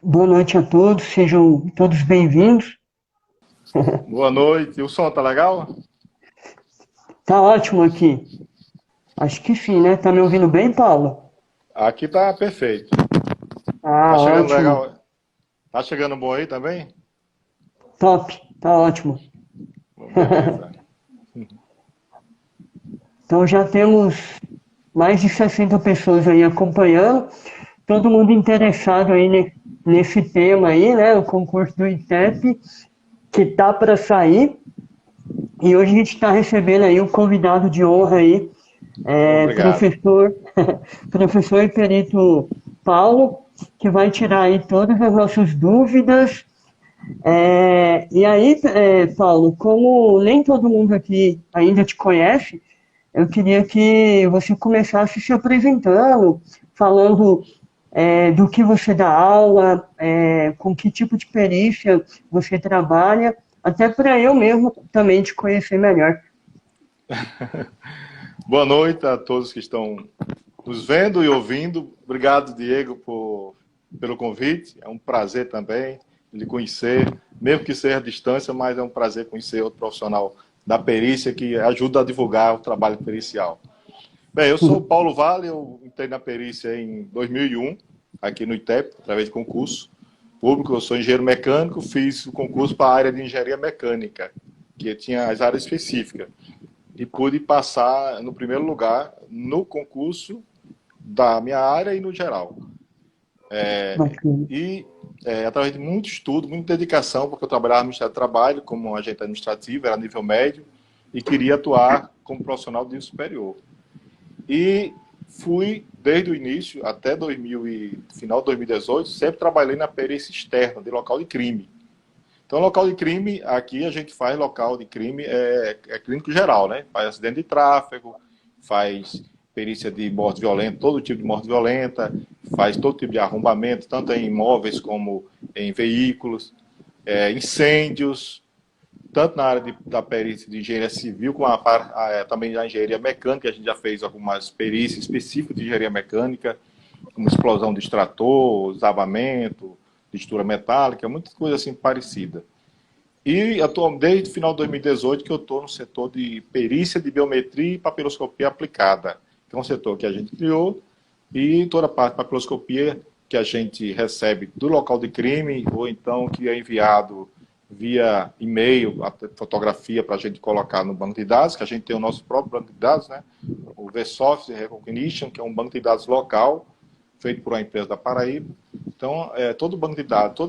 Boa noite a todos, sejam todos bem-vindos. Boa noite. O som tá legal? Tá ótimo aqui. Acho que sim, né? Tá me ouvindo bem, Paulo? Aqui tá perfeito. Ah, Tá chegando ótimo. legal? Tá chegando bom aí também? Top, tá ótimo. Bom, beleza. Então já temos mais de 60 pessoas aí acompanhando, todo mundo interessado aí nesse tema aí, né? O concurso do ITEP, que tá para sair. E hoje a gente está recebendo aí um convidado de honra aí, Obrigado. professor, professor e perito Paulo, que vai tirar aí todas as nossas dúvidas. E aí, Paulo, como nem todo mundo aqui ainda te conhece, eu queria que você começasse se apresentando, falando do que você dá aula, com que tipo de perícia você trabalha, até para eu mesmo também te conhecer melhor. Boa noite a todos que estão nos vendo e ouvindo. Obrigado, Diego, pelo convite. É um prazer também lhe conhecer, mesmo que seja à distância, mas é um prazer conhecer outro profissional da perícia que ajuda a divulgar o trabalho pericial. Bem, eu sou o Paulo Vale, eu entrei na perícia em 2001, aqui no ITEP, através de concurso público. Eu sou engenheiro mecânico, fiz o concurso para a área de engenharia mecânica, que tinha as áreas específicas. E pude passar no primeiro lugar no concurso da minha área e no geral. Bacana. E através de muito estudo, muita dedicação, porque eu trabalhava no Ministério do Trabalho como agente administrativo, era nível médio, e queria atuar como profissional de nível superior. E fui, desde o início, até final de 2018, sempre trabalhei na perícia externa, de local de crime. Então, local de crime, aqui a gente faz local de crime, é clínico geral, né? Faz acidente de tráfego, faz perícia de morte violenta, todo tipo de morte violenta, faz todo tipo de arrombamento, tanto em imóveis como em veículos, incêndios, tanto na área da perícia de engenharia civil, como também da engenharia mecânica. A gente já fez algumas perícias específicas de engenharia mecânica, como explosão de extrator, desabamento, textura metálica, muita coisa assim parecida. E desde o final de 2018 que eu estou no setor de perícia de biometria e papiloscopia aplicada, que é um setor que a gente criou, e toda a parte de papiloscopia que a gente recebe do local de crime, ou então que é enviado via e-mail, a fotografia para a gente colocar no banco de dados, que a gente tem o nosso próprio banco de dados, né? O VSoft Recognition, que é um banco de dados local, feito por uma empresa da Paraíba. Então, todo o banco de dados,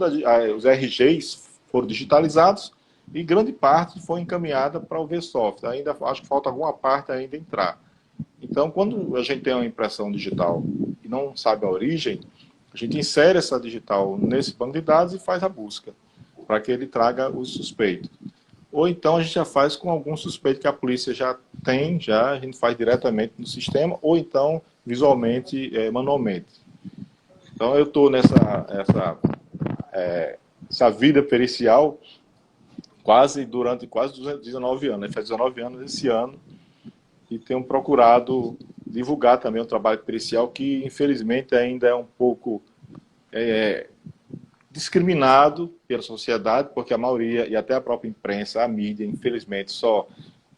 os RGs foram digitalizados e grande parte foi encaminhada para o VSoft. Ainda acho que falta alguma parte ainda entrar. Então, quando a gente tem uma impressão digital e não sabe a origem, a gente insere essa digital nesse banco de dados e faz a busca, para que ele traga os suspeitos. Ou então a gente já faz com algum suspeito que a polícia já tem, já a gente faz diretamente no sistema, ou então visualmente, manualmente. Então eu estou essa vida pericial durante quase 19 anos, né? Faz 19 anos esse ano, e tenho procurado divulgar também o trabalho pericial, que infelizmente ainda é um pouco discriminado pela sociedade, porque a maioria, e até a própria imprensa, a mídia, infelizmente, só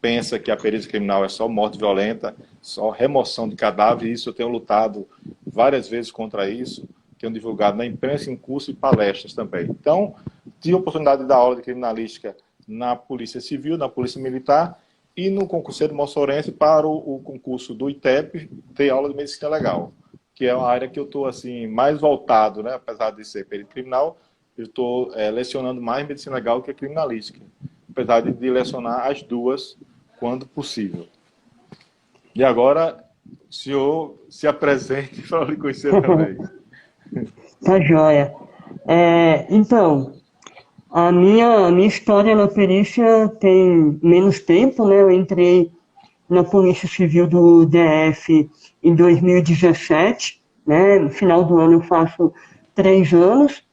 pensa que a perícia criminal é só morte violenta, só remoção de cadáver, e isso eu tenho lutado várias vezes contra isso, tenho divulgado na imprensa, em curso e palestras também. Então, tive a oportunidade de dar aula de criminalística na Polícia Civil, na Polícia Militar, e no concurso de Mossorense para o concurso do ITEP, ter aula de medicina legal, que é uma área que eu estou assim, mais voltado, né? Apesar de ser perito criminal, eu estou lecionando mais medicina legal que criminalística, apesar de lecionar as duas quando possível. E agora, o senhor se apresente para eu lhe conhecer também. Tá joia. Então, a minha história na perícia tem menos tempo, né? Eu entrei na Polícia Civil do DF em 2017, né? No final do ano eu faço 3 anos.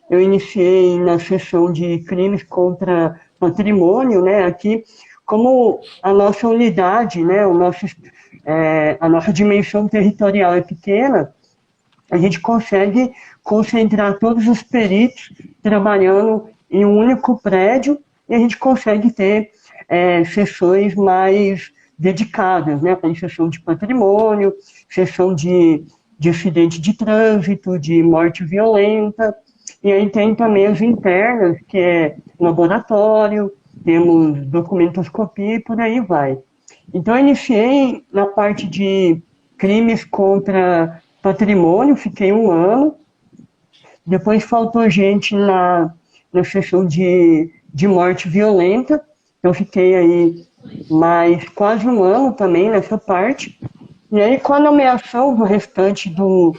Eu iniciei na seção de crimes contra patrimônio, né? Aqui, como a nossa unidade, né? A nossa dimensão territorial é pequena, a gente consegue concentrar todos os peritos trabalhando em um único prédio e a gente consegue ter sessões mais dedicadas, né? Tem sessão de patrimônio, sessão de acidente de trânsito, de morte violenta, e aí tem também as internas, que é laboratório, temos documentoscopia e por aí vai. Então, eu iniciei na parte de crimes contra patrimônio, fiquei 1 ano. Depois faltou gente na seção de morte violenta. Eu fiquei aí mais quase 1 ano também nessa parte. E aí, com a nomeação do restante do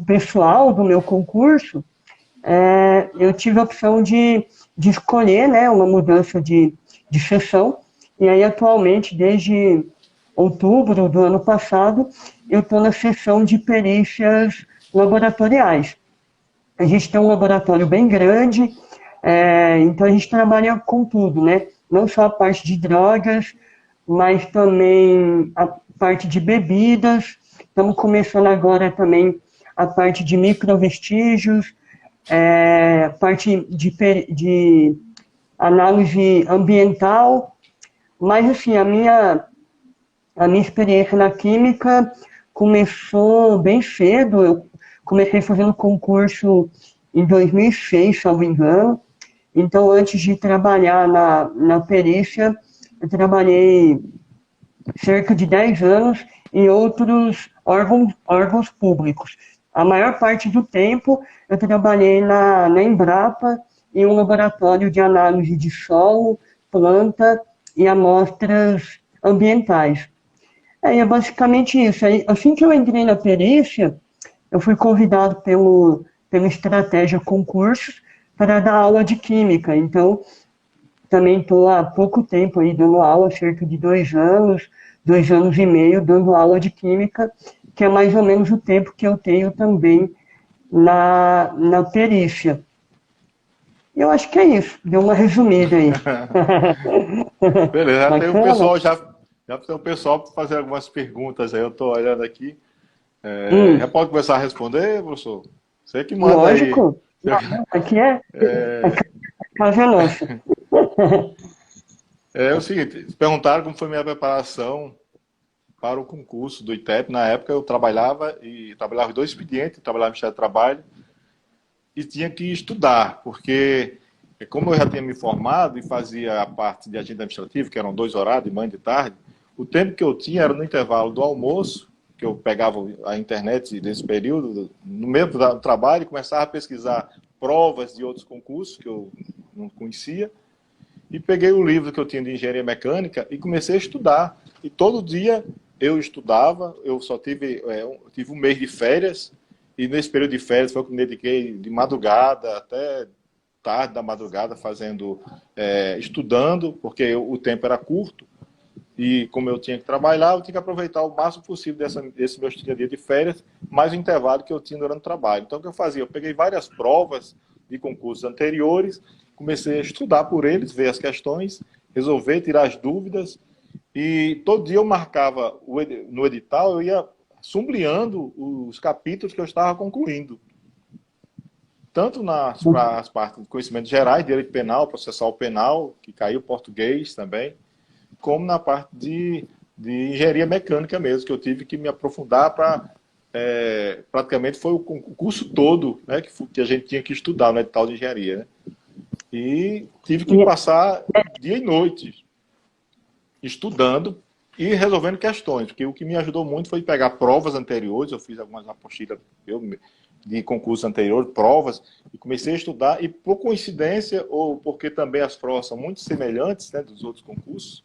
pessoal do meu concurso, eu tive a opção de escolher, né, uma mudança de seção. E aí, atualmente, desde outubro do ano passado, eu estou na seção de perícias laboratoriais. A gente tem um laboratório bem grande, então a gente trabalha com tudo, né? Não só a parte de drogas, mas também a parte de bebidas. Estamos começando agora também a parte de microvestígios, parte de análise ambiental. Mas, assim, a minha experiência na química começou bem cedo. Eu comecei fazendo concurso em 2006, se não me engano. Então, antes de trabalhar na perícia, eu trabalhei cerca de 10 anos em outros órgãos públicos. A maior parte do tempo eu trabalhei na Embrapa, em um laboratório de análise de solo, planta e amostras ambientais. É basicamente isso. Aí, assim que eu entrei na perícia, eu fui convidado pela Estratégia Concursos para dar aula de Química. Então, também estou há pouco tempo aí dando aula, cerca de 2 anos e meio, dando aula de Química, que é mais ou menos o tempo que eu tenho também na perícia. Eu acho que é isso, deu uma resumida aí. Beleza, já tem o Bacana? pessoal, já tem o pessoal para fazer algumas perguntas aí. Eu estou olhando aqui. Já pode começar a responder, professor? Você que manda aí. Lógico. Aqui a casa é nossa. É o seguinte, perguntaram como foi minha preparação para o concurso do ITEP. Na época eu trabalhava em 2 expedientes, trabalhava no Ministério do Trabalho e tinha que estudar, porque como eu já tinha me formado e fazia a parte de agente administrativo, que eram 2 horários, de manhã e de tarde, o tempo que eu tinha era no intervalo do almoço, que eu pegava a internet nesse período, no meio do trabalho, e começava a pesquisar provas de outros concursos que eu não conhecia, e peguei o livro que eu tinha de engenharia mecânica e comecei a estudar. E todo dia eu estudava, eu só tive 1 mês de férias, e nesse período de férias foi que eu me dediquei de madrugada até tarde da madrugada estudando, porque o tempo era curto. E como eu tinha que trabalhar, eu tinha que aproveitar o máximo possível desse meu dia de férias, mais o intervalo que eu tinha durante o trabalho. Então, o que eu fazia? Eu peguei várias provas de concursos anteriores, comecei a estudar por eles, ver as questões, resolver, tirar as dúvidas. E todo dia eu marcava no edital, eu ia sublinhando os capítulos que eu estava concluindo. Tanto nas partes de conhecimentos gerais, direito penal, processual penal, que caiu português também, como na parte de engenharia mecânica mesmo, que eu tive que me aprofundar para... praticamente foi o curso todo, né, que a gente tinha que estudar no edital de engenharia. Né? E tive que passar dia e noite estudando e resolvendo questões, porque o que me ajudou muito foi pegar provas anteriores, eu fiz algumas apostilas de concursos anteriores, provas, e comecei a estudar, e por coincidência, ou porque também as provas são muito semelhantes, né, dos outros concursos,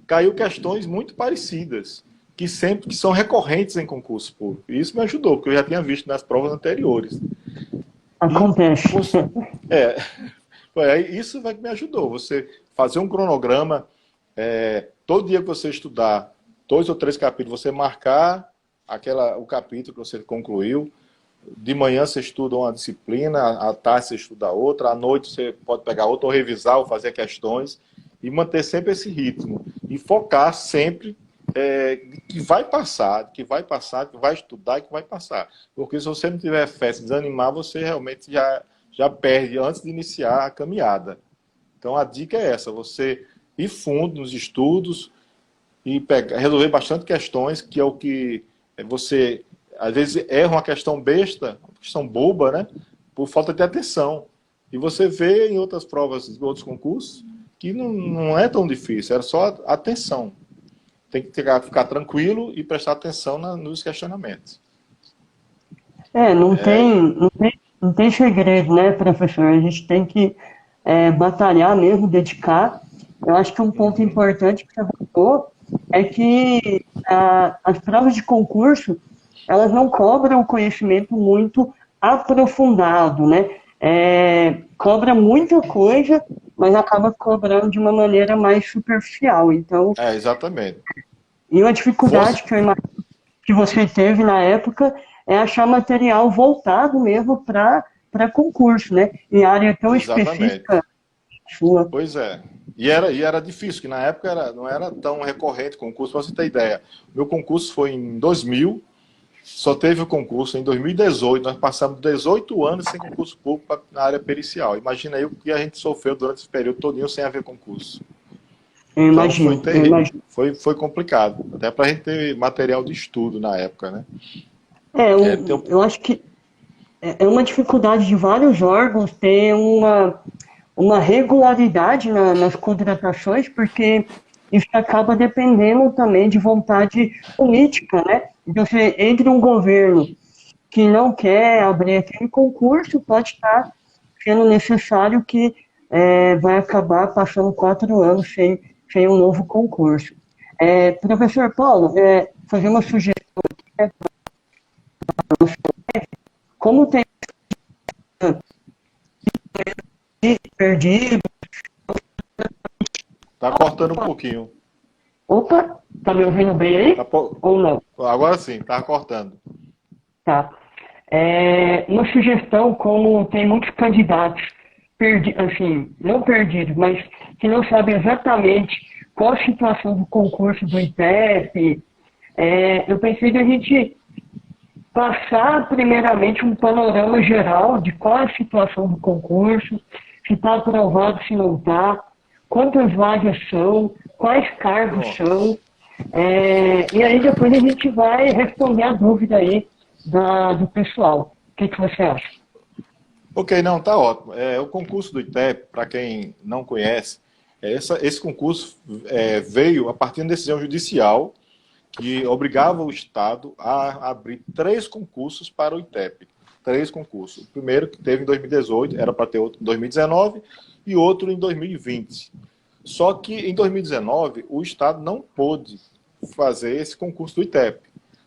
caiu questões muito parecidas, que são recorrentes em concurso público. E isso me ajudou, porque eu já tinha visto nas provas anteriores. Acontece. Isso me ajudou. Você fazer um cronograma, todo dia que você estudar 2 ou 3 capítulos, você marcar o capítulo que você concluiu. De manhã você estuda uma disciplina, à tarde você estuda outra, à noite você pode pegar outra, ou revisar, ou fazer questões, e manter sempre esse ritmo. E focar sempre que vai passar, que vai passar, que vai estudar e que vai passar. Porque se você não tiver fé, se desanimar, você realmente já perde antes de iniciar a caminhada. Então a dica é essa, você ir fundo nos estudos e resolver bastante questões, que é o que você, às vezes, erra uma questão besta, uma questão boba, né? Por falta de atenção. E você vê em outras provas, em outros concursos, que não é tão difícil, era só atenção. Tem que ficar tranquilo e prestar atenção nos questionamentos. Não tem segredo, né, professor? A gente tem que batalhar mesmo, dedicar. Eu acho que um ponto importante que você falou é que as provas de concurso, elas não cobram um conhecimento muito aprofundado, né? Cobra muita coisa, mas acaba cobrando de uma maneira mais superficial. Então, Exatamente. e uma dificuldade que eu imagino que você teve na época é achar material voltado mesmo para concurso, né? Em área tão específica sua. Pois é. E era difícil, que na época não era tão recorrente o concurso, para você ter ideia. Meu concurso foi em 2000, só teve o concurso em 2018, nós passamos 18 anos sem concurso público na área pericial. Imagina aí o que a gente sofreu durante esse período todinho sem haver concurso. Eu imagino, então foi terrível, foi complicado, até para a gente ter material de estudo na época, né? Eu acho que é uma dificuldade de vários órgãos ter uma regularidade nas contratações, porque isso acaba dependendo também de vontade política, né? Então, você entra um governo que não quer abrir aquele concurso, pode estar sendo necessário que vai acabar passando 4 anos sem um novo concurso. Professor Paulo, fazer uma sugestão aqui, como tem perdido. Tá cortando um pouquinho. Opa, tá me ouvindo bem aí? Ou não? Agora sim, tá cortando. Tá. Uma sugestão, como tem muitos candidatos assim, não perdidos, mas que não sabem exatamente qual a situação do concurso do ITEP, eu pensei a gente passar primeiramente um panorama geral de qual é a situação do concurso, se está aprovado, se não está, quantas vagas são, quais cargos são, e aí depois a gente vai responder a dúvida aí do pessoal. O que você acha? Ok, não, tá ótimo. O concurso do ITEP, para quem não conhece, esse concurso veio a partir de uma decisão judicial que obrigava o Estado a abrir 3 concursos para o ITEP. 3 concursos. O primeiro, que teve em 2018, era para ter outro em 2019 e outro em 2020. Só que em 2019, o Estado não pôde fazer esse concurso do ITEP.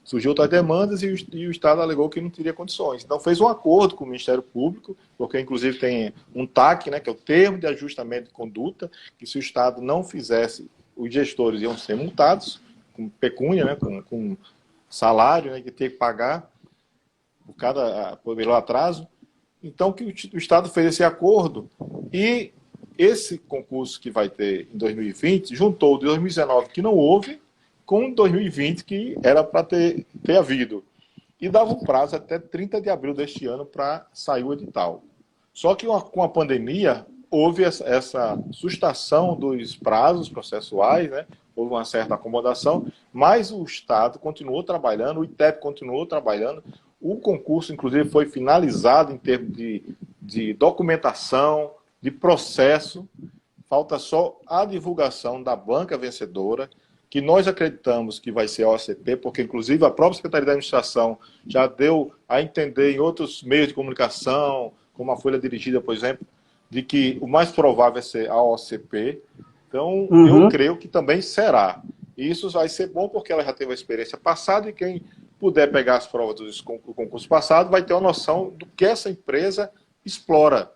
Surgiu outras demandas e o Estado alegou que não teria condições. Então fez um acordo com o Ministério Público, porque inclusive tem um TAC, né, que é o Termo de Ajustamento de Conduta, que se o Estado não fizesse, os gestores iam ser multados, com pecúnia, né, com salário, né, que tem que pagar pelo atraso. Então que o Estado fez esse acordo e esse concurso que vai ter em 2020 juntou de 2019, que não houve, com 2020, que era para ter havido. E dava um prazo até 30 de abril deste ano para sair o edital. Só que com a pandemia, houve essa sustação dos prazos processuais, né? Houve uma certa acomodação, mas o Estado continuou trabalhando, o ITEP continuou trabalhando, o concurso, inclusive, foi finalizado em termos de documentação, de processo, falta só a divulgação da banca vencedora, que nós acreditamos que vai ser a OCP, porque inclusive a própria Secretaria da Administração já deu a entender em outros meios de comunicação, como a Folha Dirigida, por exemplo, de que o mais provável é ser a OCP. Então, eu creio que também será. E isso vai ser bom porque ela já teve a experiência passada e quem puder pegar as provas do concurso passado vai ter uma noção do que essa empresa explora.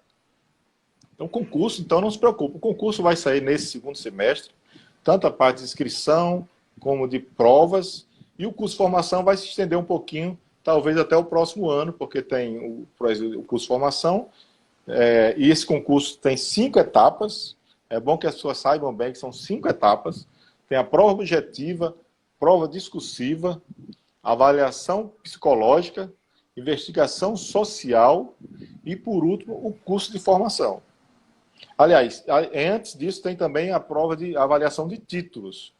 Então, concurso, então não se preocupe, o concurso vai sair nesse segundo semestre, tanto a parte de inscrição como de provas, e o curso de formação vai se estender um pouquinho, talvez até o próximo ano, porque tem o curso de formação, e esse concurso tem 5 etapas, é bom que as pessoas saibam bem que são 5 etapas, tem a prova objetiva, prova discursiva, avaliação psicológica, investigação social e, por último, o curso de formação. Aliás, antes disso tem também a prova de avaliação de títulos.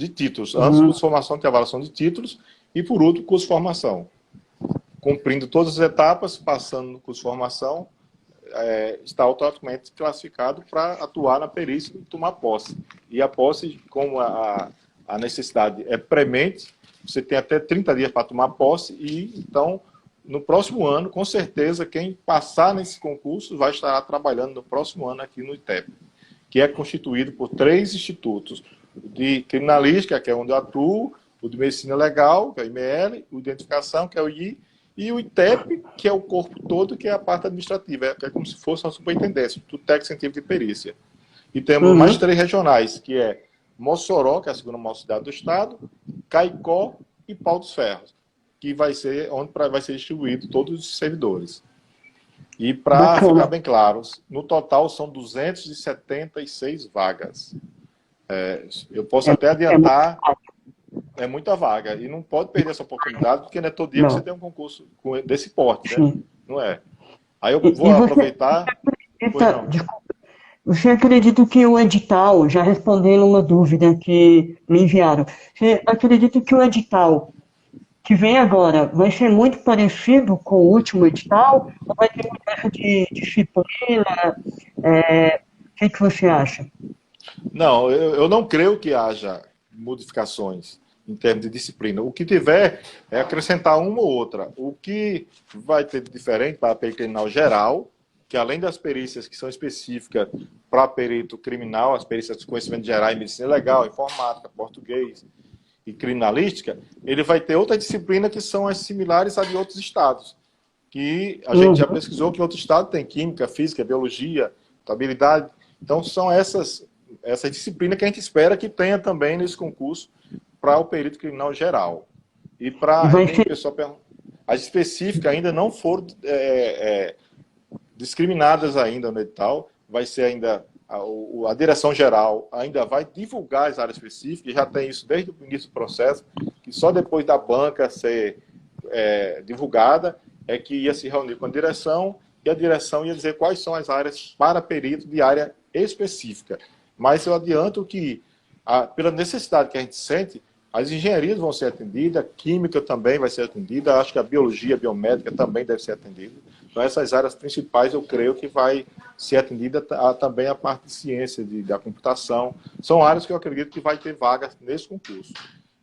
Antes do curso de formação tem a avaliação de títulos e, por último, o curso de formação. Cumprindo todas as etapas, passando no curso de formação, está automaticamente classificado para atuar na perícia e tomar posse. E a posse, como a necessidade é premente, você tem até 30 dias para tomar posse e, então, no próximo ano, com certeza, quem passar nesse concurso vai estar trabalhando no próximo ano aqui no ITEP, que é constituído por 3 institutos de criminalística, que é onde eu atuo, o de medicina legal, que é o IML, o de identificação, que é o I, e o ITEP, que é o corpo todo, que é a parte administrativa, que é como se fosse uma superintendência, tudo técnico científico de perícia. E temos mais 3 regionais, que é Mossoró, que é a segunda maior cidade do estado, Caicó e Pau dos Ferros, que vai ser onde vai ser distribuído todos os servidores. E para ficar bem claro, no total são 276 vagas. Eu posso até adiantar, é muita vaga, e não pode perder essa oportunidade, porque não é todo dia que você tem um concurso desse porte, né? Não é? Aí eu vou aproveitar... Você acredita que o edital, já respondendo uma dúvida que me enviaram, você acredita que o edital que vem agora vai ser muito parecido com o último edital? Ou vai ter mudança de disciplina? O que você acha? Não, eu não creio que haja modificações em termos de disciplina. O que tiver é acrescentar uma ou outra. O que vai ter de diferente para a perícia criminal geral, que além das perícias que são específicas para perito criminal, as perícias de conhecimento geral em medicina legal, informática, português e criminalística, ele vai ter outras disciplinas que são as similares a de outros estados, que a gente já pesquisou que outro estado tem química, física, biologia, contabilidade. Então são essas disciplinas que a gente espera que tenha também nesse concurso para o perito criminal geral. E para a pessoa pergunta, as específicas ainda não foram discriminadas ainda no edital, vai ser ainda a direção geral ainda vai divulgar as áreas específicas, já tem isso desde o início do processo, que só depois da banca ser divulgada é que ia se reunir com a direção e a direção ia dizer quais são as áreas para perito de área específica. Mas eu adianto que, pela necessidade que a gente sente, as engenharias vão ser atendidas, a química também vai ser atendida, acho que a biologia, a biomédica também deve ser atendida. Então, essas áreas principais, eu creio que vai ser atendida também a parte de ciência, da computação. São áreas que eu acredito que vai ter vagas nesse concurso.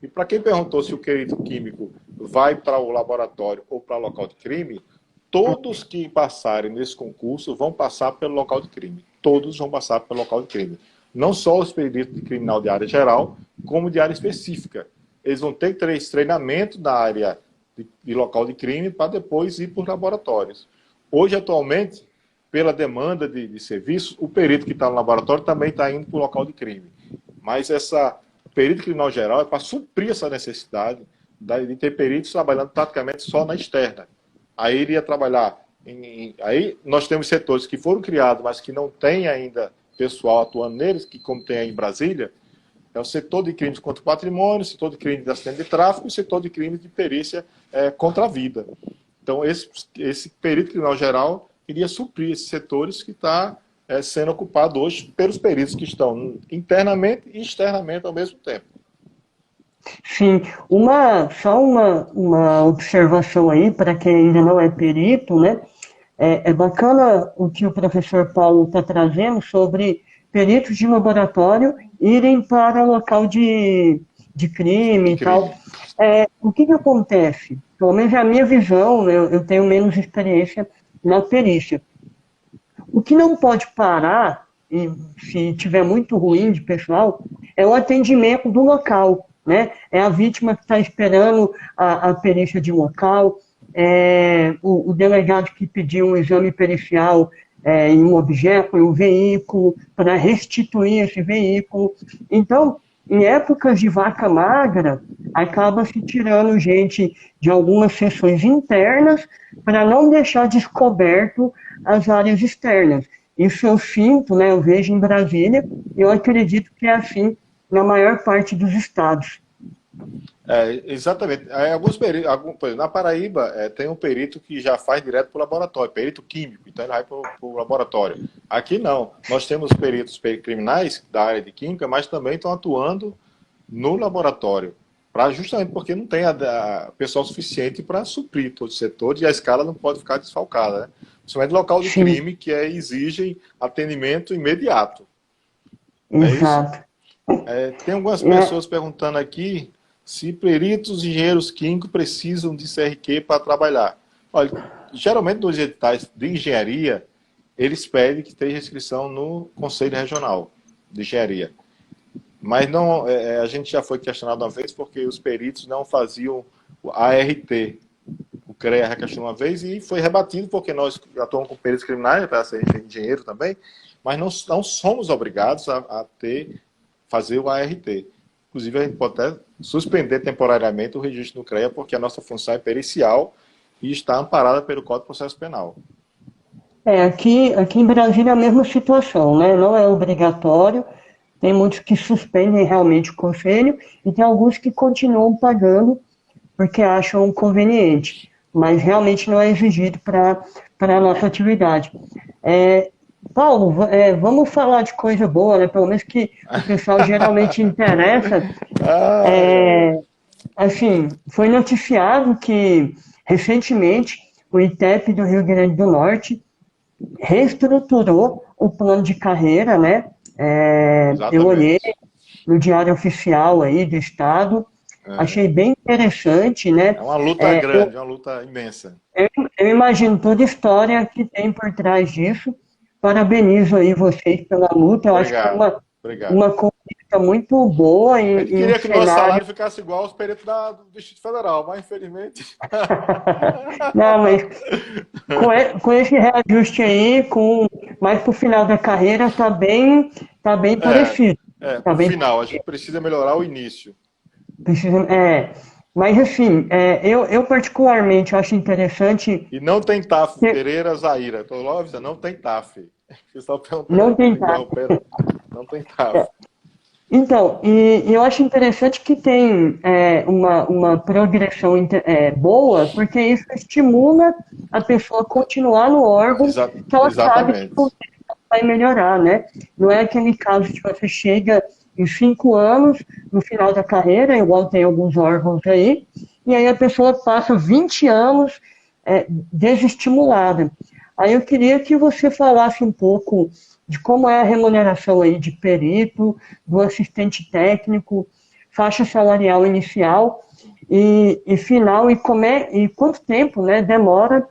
E para quem perguntou se o perito químico vai para o laboratório ou para o local de crime, todos que passarem nesse concurso vão passar pelo local de crime. Todos vão passar pelo local de crime. Não só os peritos de criminal de área geral, como de área específica. Eles vão ter que ter esse treinamento da área de local de crime para depois ir para os laboratórios. Hoje, atualmente, pela demanda de serviços, o perito que está no laboratório também está indo para o local de crime. Mas o perito criminal geral é para suprir essa necessidade de ter peritos trabalhando praticamente só na externa. Aí ele ia trabalhar aí nós temos setores que foram criados, mas que não tem ainda pessoal atuando neles, que como tem aí em Brasília, é o setor de crimes contra o patrimônio, o setor de crimes de acidente de tráfico e o setor de crimes de perícia contra a vida. Então, esse perito criminal geral iria suprir esses setores que está sendo ocupado hoje pelos peritos que estão internamente e externamente ao mesmo tempo. Sim, só uma observação aí para quem ainda não é perito, né? É bacana o que o professor Paulo está trazendo sobre peritos de laboratório irem para o local de crime e tal. O que acontece? Pelo menos é a minha visão, eu tenho menos experiência na perícia. O que não pode parar, e se tiver muito ruim de pessoal, é o atendimento do local, né? É a vítima que está esperando a perícia de local, o delegado que pediu um exame pericial em um objeto, em um veículo, para restituir esse veículo. Então, em épocas de vaca magra, acaba se tirando gente de algumas seções internas para não deixar descoberto as áreas externas. Isso eu sinto, né, eu vejo em Brasília, e eu acredito que é assim na maior parte dos estados. Exatamente. Alguns peritos, por exemplo, na Paraíba, tem um perito que já faz direto para o laboratório, perito químico, então ele vai para o laboratório. Aqui não. Nós temos peritos criminais da área de química, mas também estão atuando no laboratório, justamente porque não tem pessoal suficiente para suprir todo o setor e a escala não pode ficar desfalcada, né? Principalmente local de Sim, crime, que exigem atendimento imediato. Não é isso? exato. Tem algumas É, pessoas perguntando aqui se peritos e engenheiros químicos precisam de CRQ para trabalhar. Olha, geralmente nos editais de engenharia, eles pedem que tenha inscrição no Conselho Regional de Engenharia. Mas não, a gente já foi questionado uma vez porque os peritos não faziam o ART. O CREA já questionou uma vez e foi rebatido porque nós atuamos com peritos criminais, para ser engenheiro também, mas não somos obrigados a fazer o ART. Inclusive, a gente pode até suspender temporariamente o registro no CREA, porque a nossa função é pericial e está amparada pelo Código de Processo Penal. aqui em Brasília é a mesma situação, né? Não é obrigatório, tem muitos que suspendem realmente o conselho e tem alguns que continuam pagando porque acham conveniente, mas realmente não é exigido para a nossa atividade. É, Paulo, vamos falar de coisa boa, né? Pelo menos que o pessoal geralmente interessa. Ai, ai. É, assim, foi noticiado que recentemente o ITEP do Rio Grande do Norte reestruturou o plano de carreira, né? Eu olhei Exatamente. no Diário Oficial aí do Estado, É. achei bem interessante, né? É uma luta É, eu, grande, uma luta imensa. eu imagino toda a história que tem por trás disso. Parabenizo aí vocês pela luta. Eu acho que é Obrigado, obrigado. uma conquista muito boa A gente e um queria que o nosso cenário. salário ficasse igual aos peritos do Distrito Federal, mas infelizmente. Não, mas com esse reajuste aí, mais pro final da carreira, tá bem É, parecido. Tá pro bem final, a gente precisa melhorar o início. precisa, mas assim, eu particularmente acho interessante E não tem TAF, que Pereira Zaira. Tô logo avisando, não tem TAF. O pessoal perguntando não aqui, me tentar. interrompendo. Não tem TAF. Então, e eu acho interessante que tem uma progressão boa, porque isso estimula a pessoa a continuar no órgão que ela sabe que Exatamente. vai melhorar, né? Não é aquele caso que você chega em 5 anos, no final da carreira, igual tem alguns órgãos aí, e aí a pessoa passa 20 anos desestimulada. Aí eu queria que você falasse um pouco de como é a remuneração aí de perito, do assistente técnico, faixa salarial inicial e final, e quanto tempo, né, demora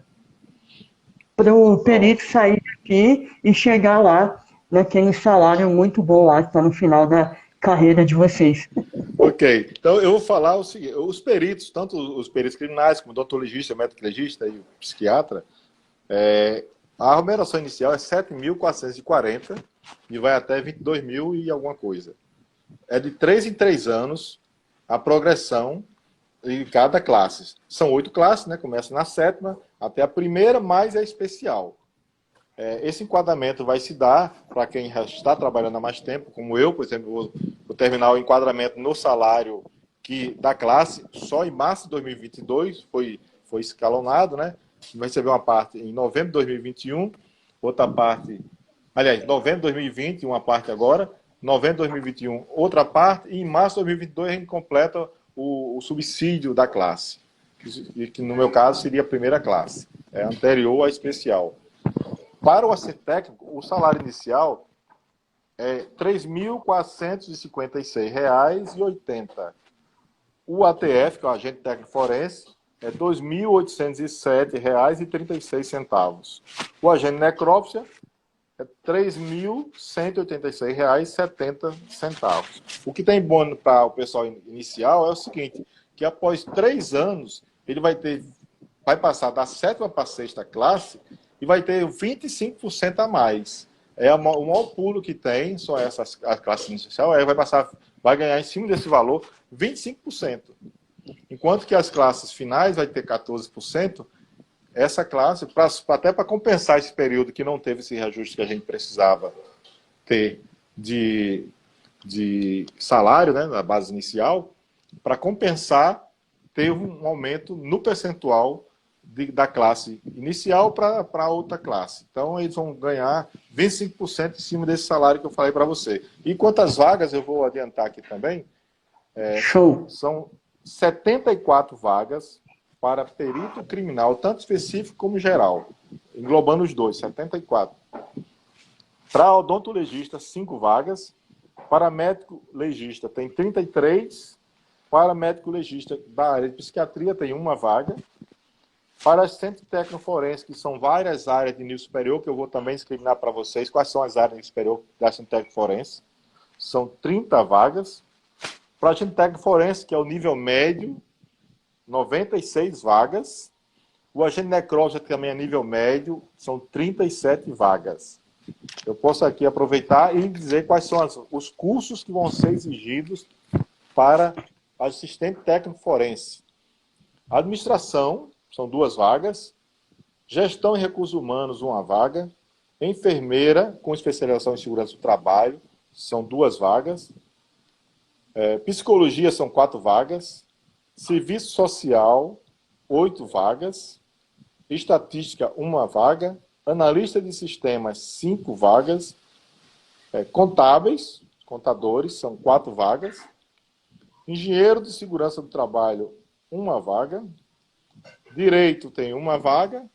para o perito Pronto. sair daqui e chegar lá naquele salário muito bom lá que está no final da carreira de vocês. Ok. Então, eu vou falar o seguinte. Os peritos, tanto os peritos criminais, como o odontologista, médico legista e o psiquiatra, a remuneração inicial é 7.440 e vai até 22 mil e alguma coisa. É de 3 em 3 anos a progressão em cada classe. São 8 classes, né? Começa na sétima até a primeira, mais a especial. Esse enquadramento vai se dar para quem já está trabalhando há mais tempo, como eu, por exemplo, vou terminar o enquadramento no salário da classe só em março de 2022, foi escalonado, né? Vai receber uma parte em novembro de 2021, outra parte, aliás, novembro de 2020, uma parte agora, novembro de 2021, outra parte, e em março de 2022 a gente completa o subsídio da classe, que no meu caso seria a primeira classe, anterior à especial. Para o assistente técnico, o salário inicial é R$ 3.456,80. O ATF, que é o agente técnico forense, é R$ 2.807,36. O agente necrópsia é R$ 3.186,70. O que tem bônus para o pessoal inicial é o seguinte, que após 3 anos, ele vai passar da sétima para a sexta classe e vai ter 25% a mais. O maior pulo que tem, só a classe inicial, vai ganhar em cima desse valor 25%. Enquanto que as classes finais vai ter 14%, essa classe, até para compensar esse período que não teve esse reajuste que a gente precisava ter de salário, né, na base inicial, para compensar, teve um aumento no percentual da classe inicial para outra classe. Então, eles vão ganhar 25% em cima desse salário que eu falei para você. E quantas vagas, eu vou adiantar aqui também, Show. são 74 vagas para perito criminal, tanto específico como geral, englobando os dois, 74. Para odontologista, 5 vagas. Para médico legista, tem 33. Para médico legista da área de psiquiatria, tem 1 vaga. Para assistente técnico forense, que são várias áreas de nível superior, que eu vou também discriminar para vocês quais são as áreas de nível superior da assistente técnico forense, são 30 vagas. Para assistente técnico forense, que é o nível médio, 96 vagas. O agente necrologista, que também é nível médio, são 37 vagas. Eu posso aqui aproveitar e dizer quais são os cursos que vão ser exigidos para assistente técnico forense. Administração, são 2 vagas. Gestão e recursos humanos, 1 vaga. Enfermeira, com especialização em segurança do trabalho, são 2 vagas. Psicologia, são 4 vagas. Serviço social, 8 vagas. Estatística, 1 vaga. Analista de sistemas, 5 vagas. Contábeis, contadores, são 4 vagas. Engenheiro de segurança do trabalho, 1 vaga. Direito tem 1 vaga.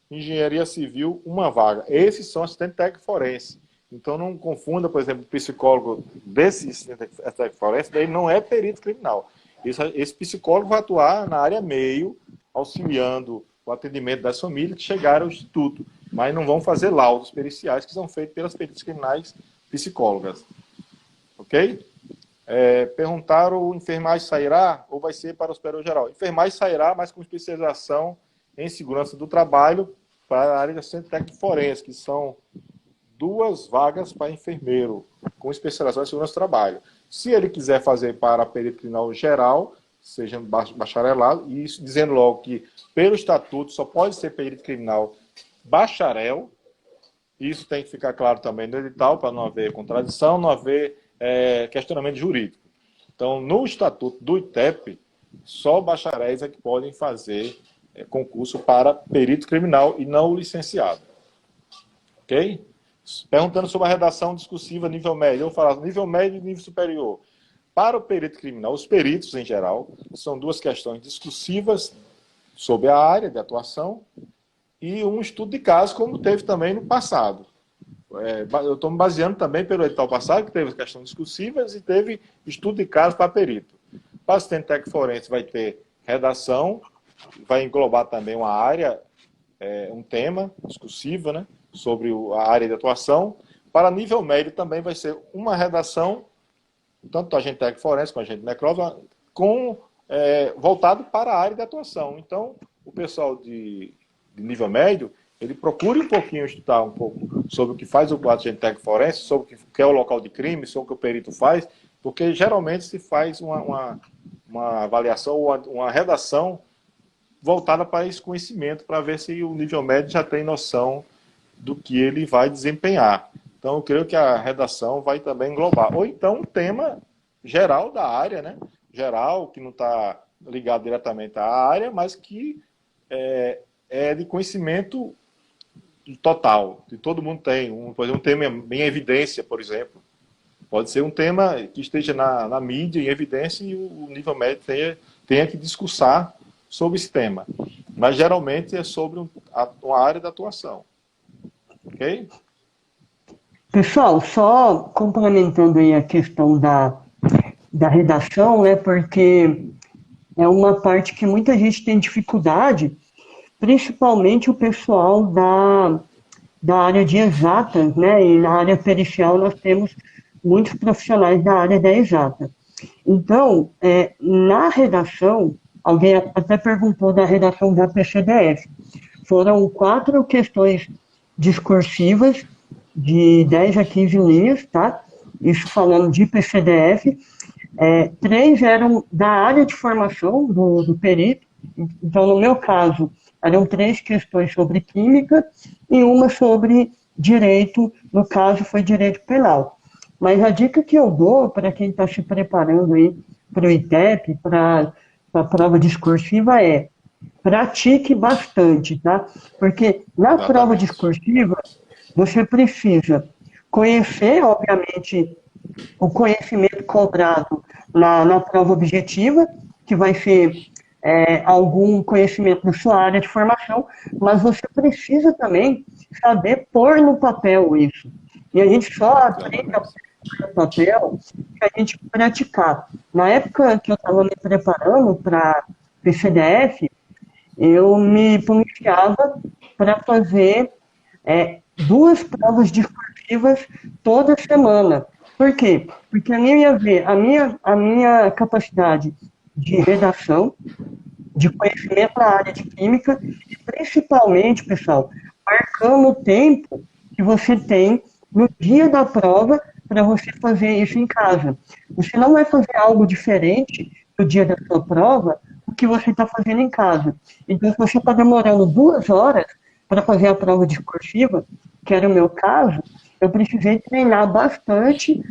Engenharia civil, 1 vaga. Esses são assistentes técnicos forense. Então não confunda, por exemplo, o psicólogo desse assistente técnico forense, ele não é perito criminal. Esse psicólogo vai atuar na área meio, auxiliando o atendimento das famílias que chegaram ao instituto, mas não vão fazer laudos periciais que são feitos pelas peritas criminais psicólogas. Ok? Perguntaram, o enfermagem sairá ou vai ser para o superior geral? Enfermagem sairá, mas com especialização em segurança do trabalho para a área de assistente técnico forense, que são 2 vagas para enfermeiro, com especialização em segurança do trabalho. Se ele quiser fazer para perito criminal geral, seja bacharelado, e isso dizendo logo que, pelo estatuto, só pode ser perito criminal bacharel. Isso tem que ficar claro também no edital, para não haver contradição, não haver questionamento jurídico. Então, no estatuto do ITEP, só bacharéis é que podem fazer concurso para perito criminal e não o licenciado. Ok? Perguntando sobre a redação discursiva nível médio. Eu vou falar nível médio e nível superior. Para o perito criminal, os peritos em geral, são 2 questões discursivas sobre a área de atuação e um estudo de caso, como teve também no passado. Eu estou me baseando também pelo edital passado, que teve questões discursivas e teve estudo de caso para perito. Para assistente técnico forense vai ter redação, vai englobar também uma área, um tema discursivo, né, sobre a área de atuação. Para nível médio também vai ser uma redação, tanto agente técnico forense como agente necrólogo, voltado para a área de atuação. Então, o pessoal de nível médio, ele procure um pouquinho estudar um pouco sobre o que faz o agente técnico forense, sobre o que é o local de crime, sobre o que o perito faz, porque geralmente se faz uma avaliação ou uma redação voltada para esse conhecimento, para ver se o nível médio já tem noção do que ele vai desempenhar. Então, eu creio que a redação vai também englobar. Ou então, um tema geral da área, né? Geral, que não está ligado diretamente à área, mas que é de conhecimento total, que todo mundo tem. Por exemplo, um tema em evidência, por exemplo. Pode ser um tema que esteja na mídia, em evidência, e o nível médio tenha que discursar sobre esse tema. Mas, geralmente, é sobre uma área de atuação. Ok? Pessoal, só complementando aí a questão da redação, né, porque é uma parte que muita gente tem dificuldade, principalmente o pessoal da área de exatas, né, e na área pericial nós temos muitos profissionais da área da exata. Então, na redação, alguém até perguntou da redação da PCDF, foram 4 questões discursivas, de 10 a 15 linhas, tá? Isso falando de PCDF. 3 eram da área de formação do perito. Então, no meu caso, eram 3 questões sobre química e uma sobre direito, no caso foi direito penal. Mas a dica que eu dou para quem está se preparando aí para o ITEP, para a prova discursiva é pratique bastante, tá? Porque na prova Exatamente. discursiva, você precisa conhecer, obviamente, o conhecimento cobrado na prova objetiva, que vai ser algum conhecimento da sua área de formação, mas você precisa também saber pôr no papel isso. E a gente só aprende a Exatamente. pôr no papel se a gente praticar. Na época que eu estava me preparando para o CDF, eu me policiava para fazer duas provas discursivas toda semana. Por quê? Porque a minha ia ver a minha capacidade de redação, de conhecimento na área de química, e principalmente, pessoal, marcando o tempo que você tem no dia da prova para você fazer isso em casa. Você não vai fazer algo diferente no dia da sua prova do que você está fazendo em casa. Então, se você está demorando 2 horas para fazer a prova discursiva, que era o meu caso, eu precisei treinar bastante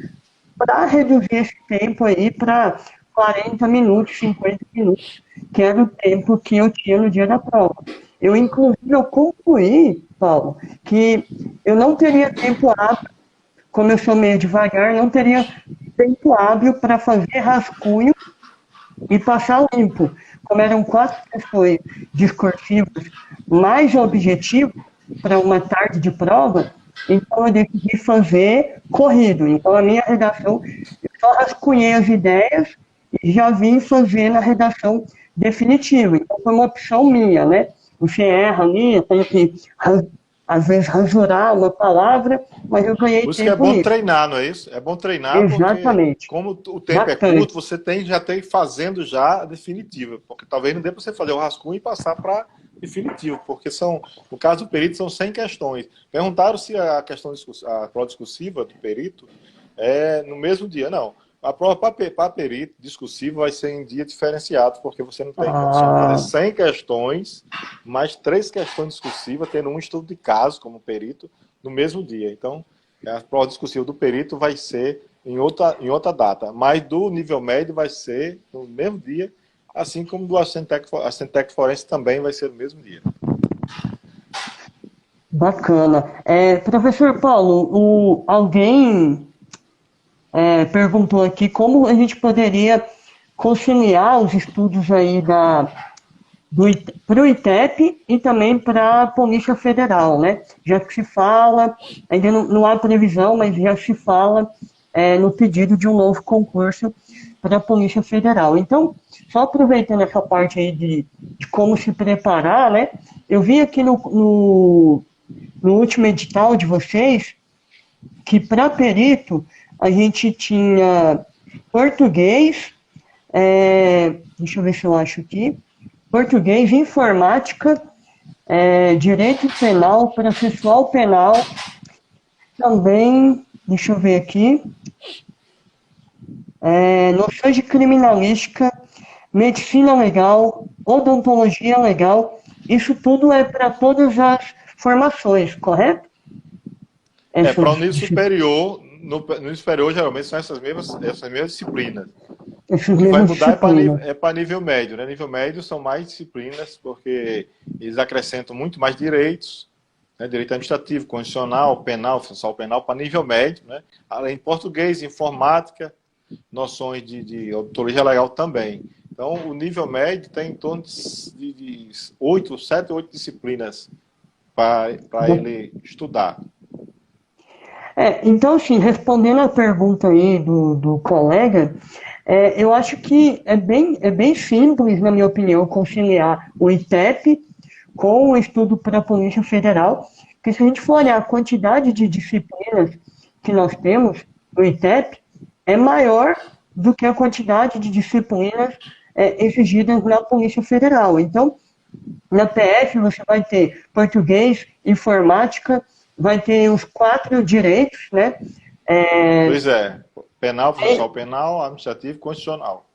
para reduzir esse tempo aí para 40 minutos, 50 minutos, que era o tempo que eu tinha no dia da prova. Inclusive, eu concluí, Paulo, que eu não teria tempo hábil, como eu sou meio devagar, não teria tempo hábil para fazer rascunho e passar limpo. Como eram 4 questões discursivas mais objetivas para uma tarde de prova, então eu decidi fazer corrido. Então a minha redação, eu só rascunhei as ideias e já vim fazer na redação definitiva. Então foi uma opção minha, né? Você erra ali, tem que às vezes rasurar uma palavra, mas eu ganhei Por isso que é tempo bom nisso. treinar, não é isso? É bom treinar porque, Exatamente. como o tempo é curto, Bastante. você tem já tem fazendo já a definitiva. Porque talvez não dê para você fazer o rascunho e passar para definitivo, porque são, no caso do perito, são 100 questões. Perguntaram se a questão a prova discursiva do perito é no mesmo dia. Não. A prova para perito discursivo vai ser em dia diferenciado, porque você não tem condição de fazer Ah, 100 questões, mais 3 questões discursivas, tendo um estudo de caso como perito, no mesmo dia. Então, a prova discursiva do perito vai ser em outra data, mas do nível médio vai ser no mesmo dia, assim como do assistente forense também vai ser no mesmo dia. bacana. Professor Paulo, alguém perguntou aqui como a gente poderia conciliar os estudos aí para o ITEP e também para a Polícia Federal, né? Já que se fala, ainda não há previsão, mas já se fala no pedido de um novo concurso para a Polícia Federal. Então, só aproveitando essa parte aí de como se preparar, né? Eu vi aqui no último edital de vocês que para perito a gente tinha português, deixa eu ver se eu acho aqui, português, informática, direito penal, processual penal, também, deixa eu ver aqui, noções de criminalística, medicina legal, odontologia legal, isso tudo é para todas as formações, correto? Para Essas, o nível superior, no nível superior geralmente são essas mesmas disciplinas. essas O que vai mesmas mudar disciplinas. é para nível médio, né? Nível médio são mais disciplinas, porque eles acrescentam muito mais direitos, né? Direito administrativo, constitucional, penal, processual penal, para nível médio, né? Além de português, informática, noções de auditoria legal também. Então, o nível médio tem em torno de 7 ou 8 disciplinas para ele estudar. Então, assim, respondendo a pergunta aí do colega, eu acho que é bem simples, na minha opinião, conciliar o ITEP com o estudo para a Polícia Federal, porque se a gente for olhar a quantidade de disciplinas que nós temos no ITEP, é maior do que a quantidade de disciplinas exigidas na Polícia Federal. Então, na PF você vai ter português, informática, vai ter os 4 direitos, né? Pois é, penal, processual penal, administrativo e constitucional.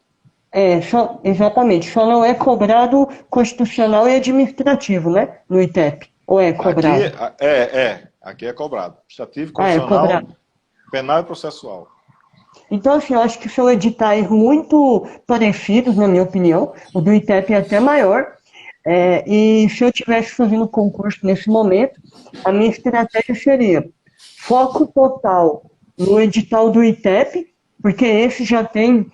Exatamente, só não é cobrado constitucional e administrativo, né? No ITEP. Ou é Aqui cobrado? aqui é cobrado. Administrativo, Ah, é constitucional, cobrado. penal e processual. Então, assim, eu acho que são editais muito parecidos, na minha opinião. O do ITEP é até maior. E se eu estivesse fazendo concurso nesse momento, a minha estratégia seria foco total no edital do ITEP, porque esse já tem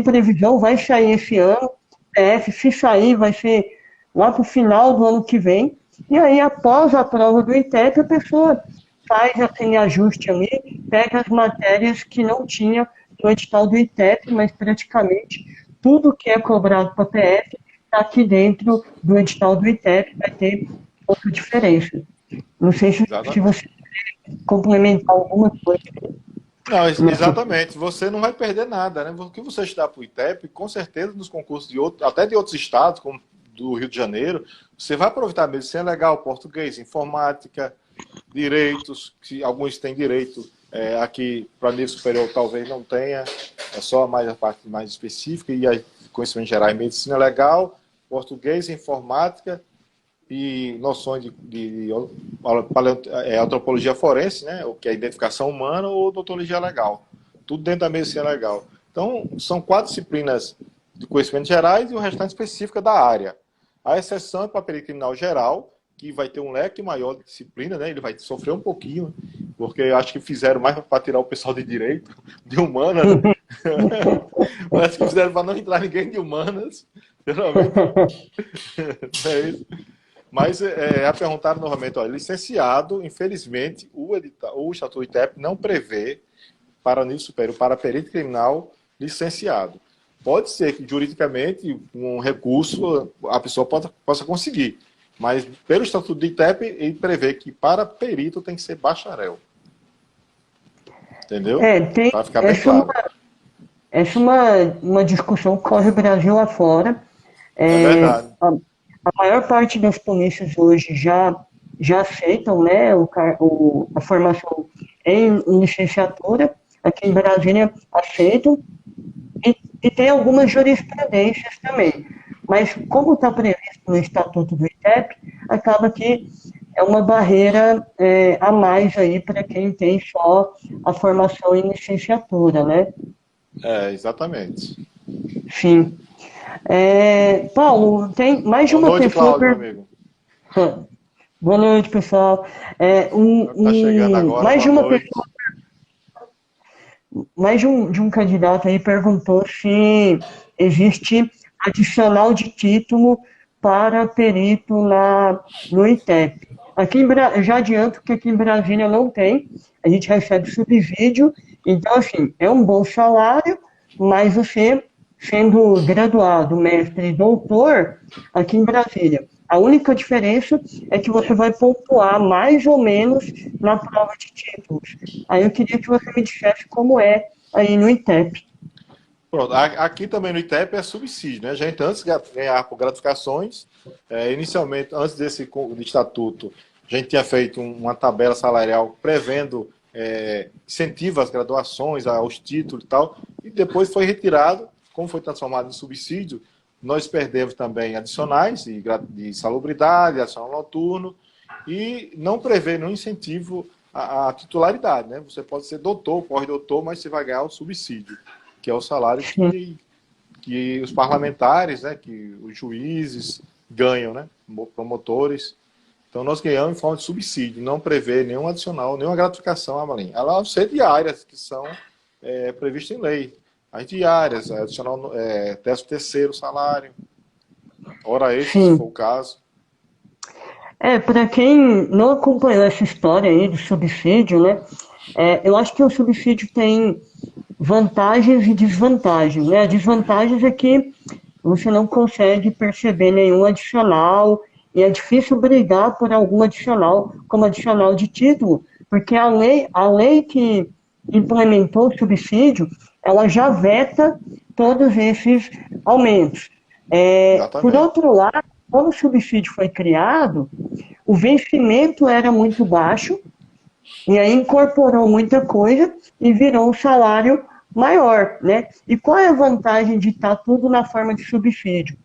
previsão, vai sair esse ano. PF, se sair, vai ser lá para o final do ano que vem. E aí, após a prova do ITEP, a pessoa faz aquele ajuste ali, pega as matérias que não tinha no edital do ITEP, mas praticamente tudo que é cobrado para a PF está aqui dentro do edital do ITEP, vai ter outra diferença. Não sei se Exatamente. você quer complementar alguma coisa. Não, Nessa... exatamente. Você não vai perder nada, né? O que você estudar para o ITEP, com certeza nos concursos até de outros estados, como do Rio de Janeiro, você vai aproveitar medicina legal, português, informática, direitos, que alguns têm direito, aqui para nível superior talvez não tenha, é só mais a parte mais específica, e aí conhecimento geral em medicina legal, português, informática e noções de antropologia forense, né, o que é identificação humana, ou odontologia legal. Tudo dentro da medicina legal. Então, são 4 disciplinas de conhecimentos gerais e o restante específica da área. A exceção é para perito criminal geral, que vai ter um leque maior de disciplina, né? Ele vai sofrer um pouquinho, porque eu acho que fizeram mais para tirar o pessoal de direito, de humanas, né? Mas que fizeram para não entrar ninguém de humanas, geralmente. É isso. Mas perguntaram novamente, olha, licenciado, infelizmente, o Estatuto do ITEP não prevê para nível superior, para perito criminal licenciado. Pode ser que, juridicamente, um recurso, a pessoa possa conseguir. Mas, pelo Estatuto do ITEP, ele prevê que para perito tem que ser bacharel. Entendeu? Tem Para ficar bem claro. essa é uma discussão que corre o Brasil afora. É verdade. A maior parte das polícias hoje já aceitam, né, a formação em licenciatura. Aqui em Brasília aceitam. E tem algumas jurisprudências também. Mas, como está previsto no Estatuto do ITEP, acaba que é uma barreira a mais aí para quem tem só a formação em licenciatura, né? Exatamente. Sim. Paulo, tem mais de Boa uma noite, pessoa. Cláudio, meu amigo. Boa noite, pessoal. Está chegando agora, Mais de boa uma noite. pessoa, mais de um candidato aí perguntou se existe adicional de título para perito no ITEP. Eu já adianto que aqui em Brasília não tem, a gente recebe subsídio, então, assim, é um bom salário, mas você, sendo graduado, mestre e doutor, aqui em Brasília, a única diferença é que você vai pontuar mais ou menos na prova de títulos. Aí eu queria que você me dissesse como é aí no ITEP. Pronto, aqui também no ITEP é subsídio, né? A gente antes ganhava por gratificações, inicialmente, antes desse estatuto, a gente tinha feito uma tabela salarial prevendo incentivo às graduações, aos títulos e tal, e depois foi retirado, como foi transformado em subsídio, nós perdemos também adicionais de salubridade, adicional noturno, e não prevê nenhum incentivo à titularidade, né? Você pode ser doutor, pós-doutor, mas você vai ganhar o subsídio, que é o salário que os parlamentares, né, que os juízes ganham, né, promotores. Então, nós ganhamos em forma de subsídio, não prevê nenhum adicional, nenhuma gratificação, Amarim. Ela ser diárias, que são previstas em lei. As diárias, adicional 13º salário, hora extra, se Sim. for o caso. Para quem não acompanhou essa história aí do subsídio, né? Eu acho que o subsídio tem vantagens e desvantagens, né? A desvantagem é que você não consegue perceber nenhum adicional e é difícil brigar por algum adicional, como adicional de título, porque a lei que implementou o subsídio, ela já veta todos esses aumentos. Por Exatamente. outro lado, quando o subsídio foi criado, o vencimento era muito baixo, e aí incorporou muita coisa e virou um salário maior, né? E qual é a vantagem de estar tudo na forma de subsídio?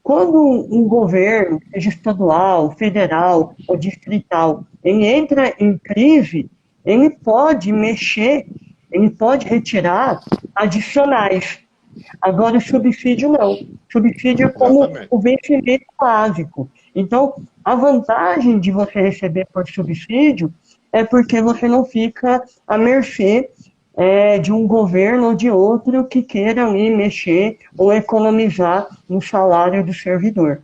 Quando um governo, seja estadual, federal ou distrital, ele entra em crise, ele pode mexer ele pode retirar adicionais. Agora, o subsídio não. Subsídio é como Exatamente. o vencimento básico. Então, a vantagem de você receber por subsídio é porque você não fica à mercê de um governo ou de outro que queira ali mexer ou economizar no salário do servidor.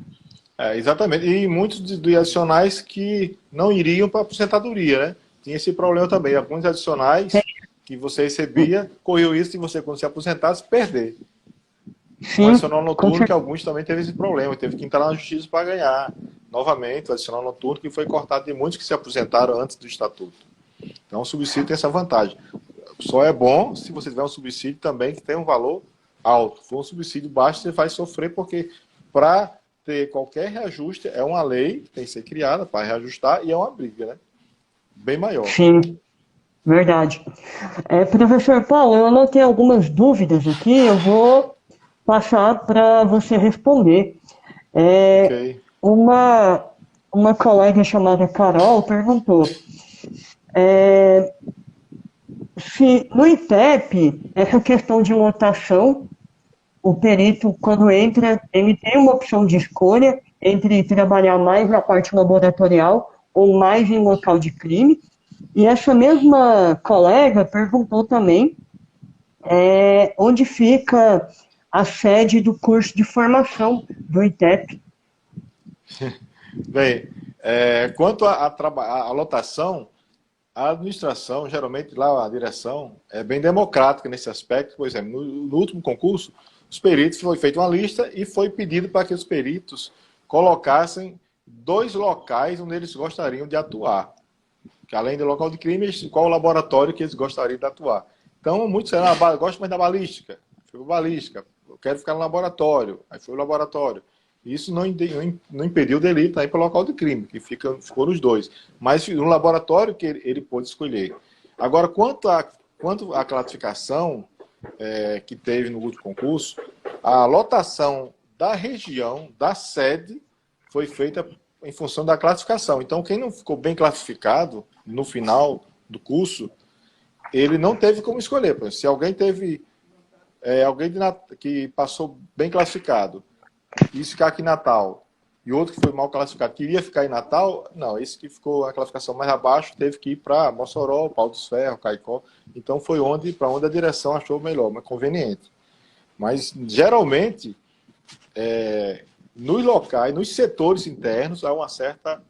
Exatamente. E muitos dos adicionais que não iriam para a aposentadoria, né? Tinha esse problema também. Alguns adicionais que você recebia, correu isso de você, quando se aposentasse, perder. Um Sim, adicional com noturno que certeza. alguns também teve esse problema, teve que entrar na justiça para ganhar novamente o adicional noturno que foi cortado de muitos que se aposentaram antes do estatuto. Então o subsídio tem essa vantagem. Só é bom se você tiver um subsídio também que tem um valor alto. Se for um subsídio baixo, você vai sofrer, porque para ter qualquer reajuste é uma lei que tem que ser criada para reajustar e é uma briga, né? Bem maior. Sim, verdade. Professor Paulo, eu anotei algumas dúvidas aqui, eu vou passar para você responder. Ok. É, uma, uma colega chamada Carol perguntou se no ITEP, essa questão de lotação, o perito, quando entra, ele tem uma opção de escolha entre trabalhar mais na parte laboratorial ou mais em local de crime. E essa mesma colega perguntou também onde fica a sede do curso de formação do ITEP. Bem, quanto à lotação, a administração, geralmente lá a direção, é bem democrática nesse aspecto. Por exemplo, no último concurso, os peritos, foi feita uma lista e foi pedido para que os peritos colocassem 2 locais onde eles gostariam de atuar. Que além do local de crime, qual o laboratório que eles gostariam de atuar. Então, muitos disseram, gosto mais da balística. Foi balística. Eu quero ficar no laboratório. Aí foi o laboratório. Isso não impediu o delito aí para o local de crime, que ficou nos 2. Mas no laboratório que ele pôde escolher. Agora, quanto à classificação que teve no último concurso, a lotação da região, da sede, foi feita em função da classificação. Então, quem não ficou bem classificado no final do curso, ele não teve como escolher. Por exemplo, se alguém teve que passou bem classificado, e ficar aqui em Natal, e outro que foi mal classificado, queria ficar em Natal, não, esse que ficou a classificação mais abaixo teve que ir para Mossoró, Pau dos Ferros, Caicó. Então foi para onde a direção achou melhor, mais conveniente. Mas geralmente nos locais, nos setores internos, há uma certa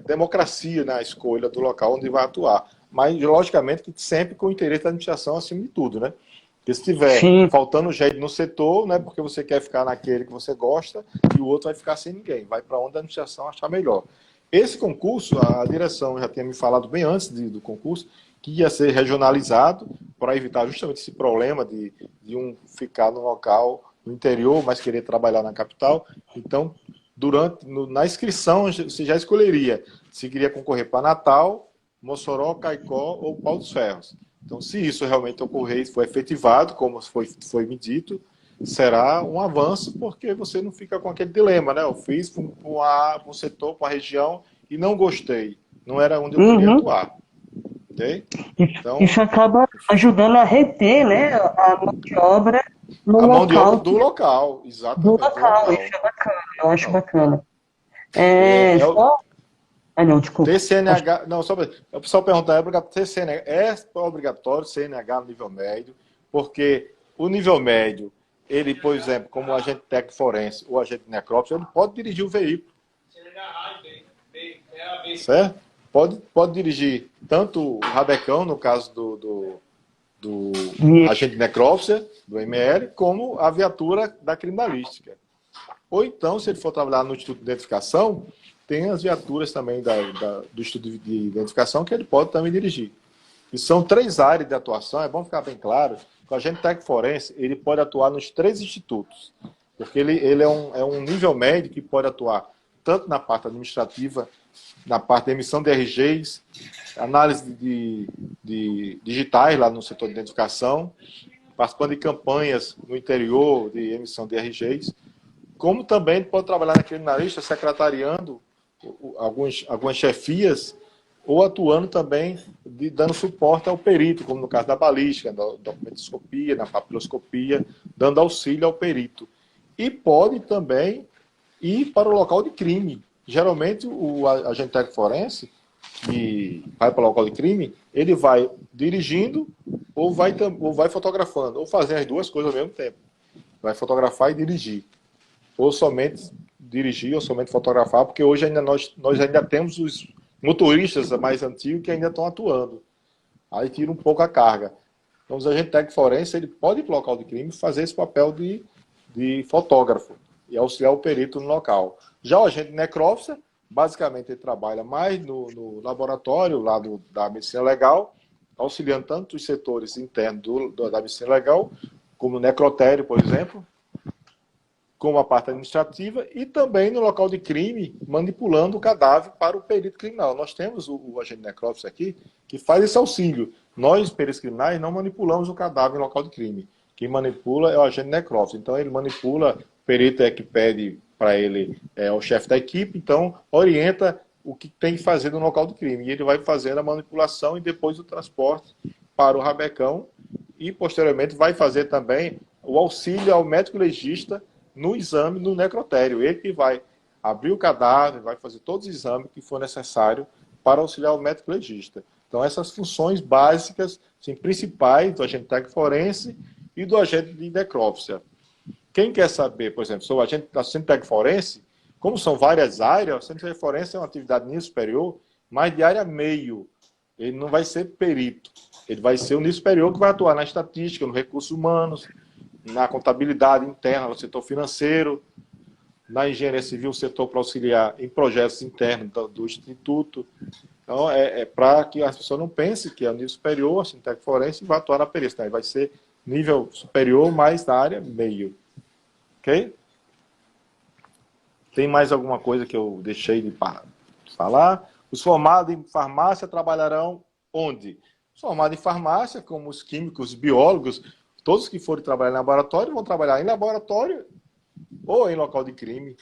democracia na escolha do local onde vai atuar. Mas, logicamente, que sempre com o interesse da administração acima de tudo, né? Porque se estiver Sim, faltando jeito no setor, não é porque você quer ficar naquele que você gosta e o outro vai ficar sem ninguém. Vai para onde a administração achar melhor. Esse concurso, a direção já tinha me falado bem antes do concurso, que ia ser regionalizado para evitar justamente esse problema de um ficar no local no interior, mas querer trabalhar na capital. Então, na inscrição, você já escolheria se queria concorrer para Natal, Mossoró, Caicó ou Pau dos Ferros. Então, se isso realmente ocorrer e for efetivado, como foi me dito, será um avanço, porque você não fica com aquele dilema, né? Eu fiz para um setor, para uma região, e não gostei. Não era onde eu queria uhum. atuar. Ok? Isso Então, acaba ajudando a reter, né, a mão de obra no a mão de obra local do local, do exatamente, do local. Isso local. é bacana, eu acho Não. bacana. É o Só... Ah, não, desculpa. TCNH, não, só o pessoal perguntar, é obrigatório CNH no nível médio, porque o nível médio, ele, por exemplo, como agente técnico forense ou agente de necrópsia, ele pode dirigir o veículo. Certo? Pode dirigir tanto o rabecão, no caso do agente de necrópsia, do ML, como a viatura da criminalística. Ou então, se ele for trabalhar no Instituto de Identificação, tem as viaturas também do Instituto de Identificação que ele pode também dirigir. E são 3 áreas de atuação, é bom ficar bem claro, que o agente técnico forense ele pode atuar nos 3 institutos, porque ele é um nível médio que pode atuar tanto na parte administrativa, na parte de emissão de RGs, análise de digitais lá no setor de identificação, participando de campanhas no interior de emissão de RGs, como também pode trabalhar na criminalística, secretariando algumas chefias ou atuando também, dando suporte ao perito, como no caso da balística, da documentoscopia, na papiloscopia, dando auxílio ao perito. E pode também ir para o local de crime. Geralmente, o agente técnico forense, que vai para o local de crime, ele vai dirigindo ou vai fotografando, ou fazendo as duas coisas ao mesmo tempo. Vai fotografar e dirigir. Ou somente dirigir, ou somente fotografar, porque hoje ainda nós ainda temos os motoristas mais antigos que ainda estão atuando. Aí tira um pouco a carga. Então, o agente técnico forense, ele pode ir para o local de crime e fazer esse papel de fotógrafo e auxiliar o perito no local. Já o agente necrópsia, basicamente, ele trabalha mais no laboratório lá da medicina legal, auxiliando tanto os setores internos da medicina legal, como o necrotério, por exemplo, como a parte administrativa, e também no local de crime, manipulando o cadáver para o perito criminal. Nós temos o agente necrópsia aqui, que faz esse auxílio. Nós, peritos criminais, não manipulamos o cadáver no local de crime. Quem manipula é o agente necrópsia. Então, ele manipula, o perito é que pede para ele, é o chefe da equipe, então, orienta o que tem que fazer no local de crime. E ele vai fazendo a manipulação e depois o transporte para o rabecão, e, posteriormente, vai fazer também o auxílio ao médico legista no exame no necrotério. Ele que vai abrir o cadáver, vai fazer todos os exames que for necessário para auxiliar o médico legista. Então, essas funções básicas, assim, principais do agente técnico forense e do agente de necrópsia. Quem quer saber, por exemplo, sou agente técnico forense, como são várias áreas, o agente técnico forense é uma atividade nível superior, mas de área meio. Ele não vai ser perito. Ele vai ser o nível superior que vai atuar na estatística, nos recursos humanos, na contabilidade interna, no setor financeiro, na engenharia civil, setor para auxiliar em projetos internos do Instituto. Então, para que as pessoas não pensem que é o nível superior, assim, técnico forense, vai atuar na perícia. Então, vai ser nível superior, mas na área meio. Ok? Tem mais alguma coisa que eu deixei de falar? Os formados em farmácia trabalharão onde? Os formados em farmácia, como os químicos, os biólogos, todos que forem trabalhar em laboratório vão trabalhar em laboratório ou em local de crime,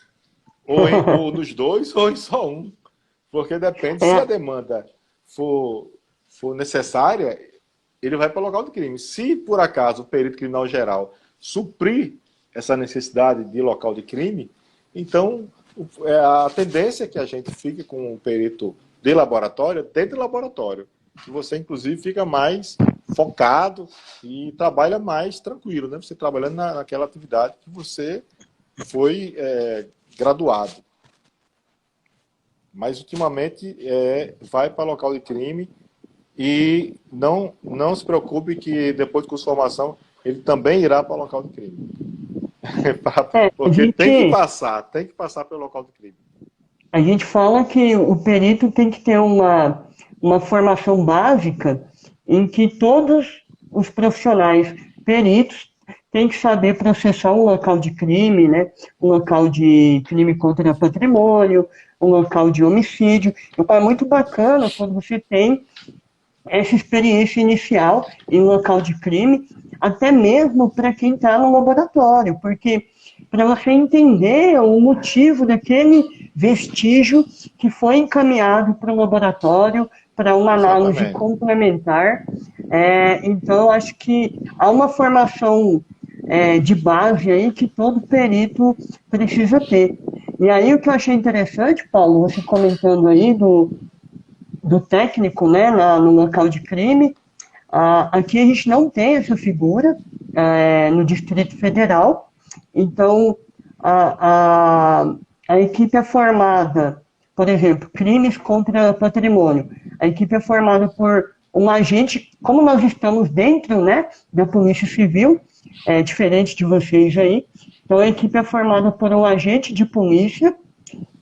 ou nos dois, ou em só um. Porque depende, se a demanda for necessária, ele vai para o local de crime. Se, por acaso, o perito criminal geral suprir essa necessidade de local de crime, então a tendência é que a gente fique com o perito de laboratório dentro do laboratório. E você, inclusive, fica mais focado e trabalha mais tranquilo, né? Você trabalhando naquela atividade que você foi graduado. Mas, ultimamente, vai para local de crime e não se preocupe que depois de curso de formação ele também irá para o local de crime. Porque tem que passar pelo local de crime. A gente fala que o perito tem que ter uma formação básica em que todos os profissionais peritos têm que saber processar um local de crime, né? Um local de crime contra patrimônio, um local de homicídio. Então é muito bacana quando você tem essa experiência inicial em um local de crime, até mesmo para quem está no laboratório, porque para você entender o motivo daquele vestígio que foi encaminhado para o laboratório, para uma análise complementar. Então, acho que há uma formação de base aí que todo perito precisa ter. E aí o que eu achei interessante, Paulo, você comentando aí do técnico, né, no local de crime, aqui a gente não tem essa figura no Distrito Federal. Então, a equipe é formada, por exemplo, crimes contra patrimônio. A equipe é formada por um agente, como nós estamos dentro, né, da Polícia Civil, diferente de vocês aí. Então, a equipe é formada por um agente de polícia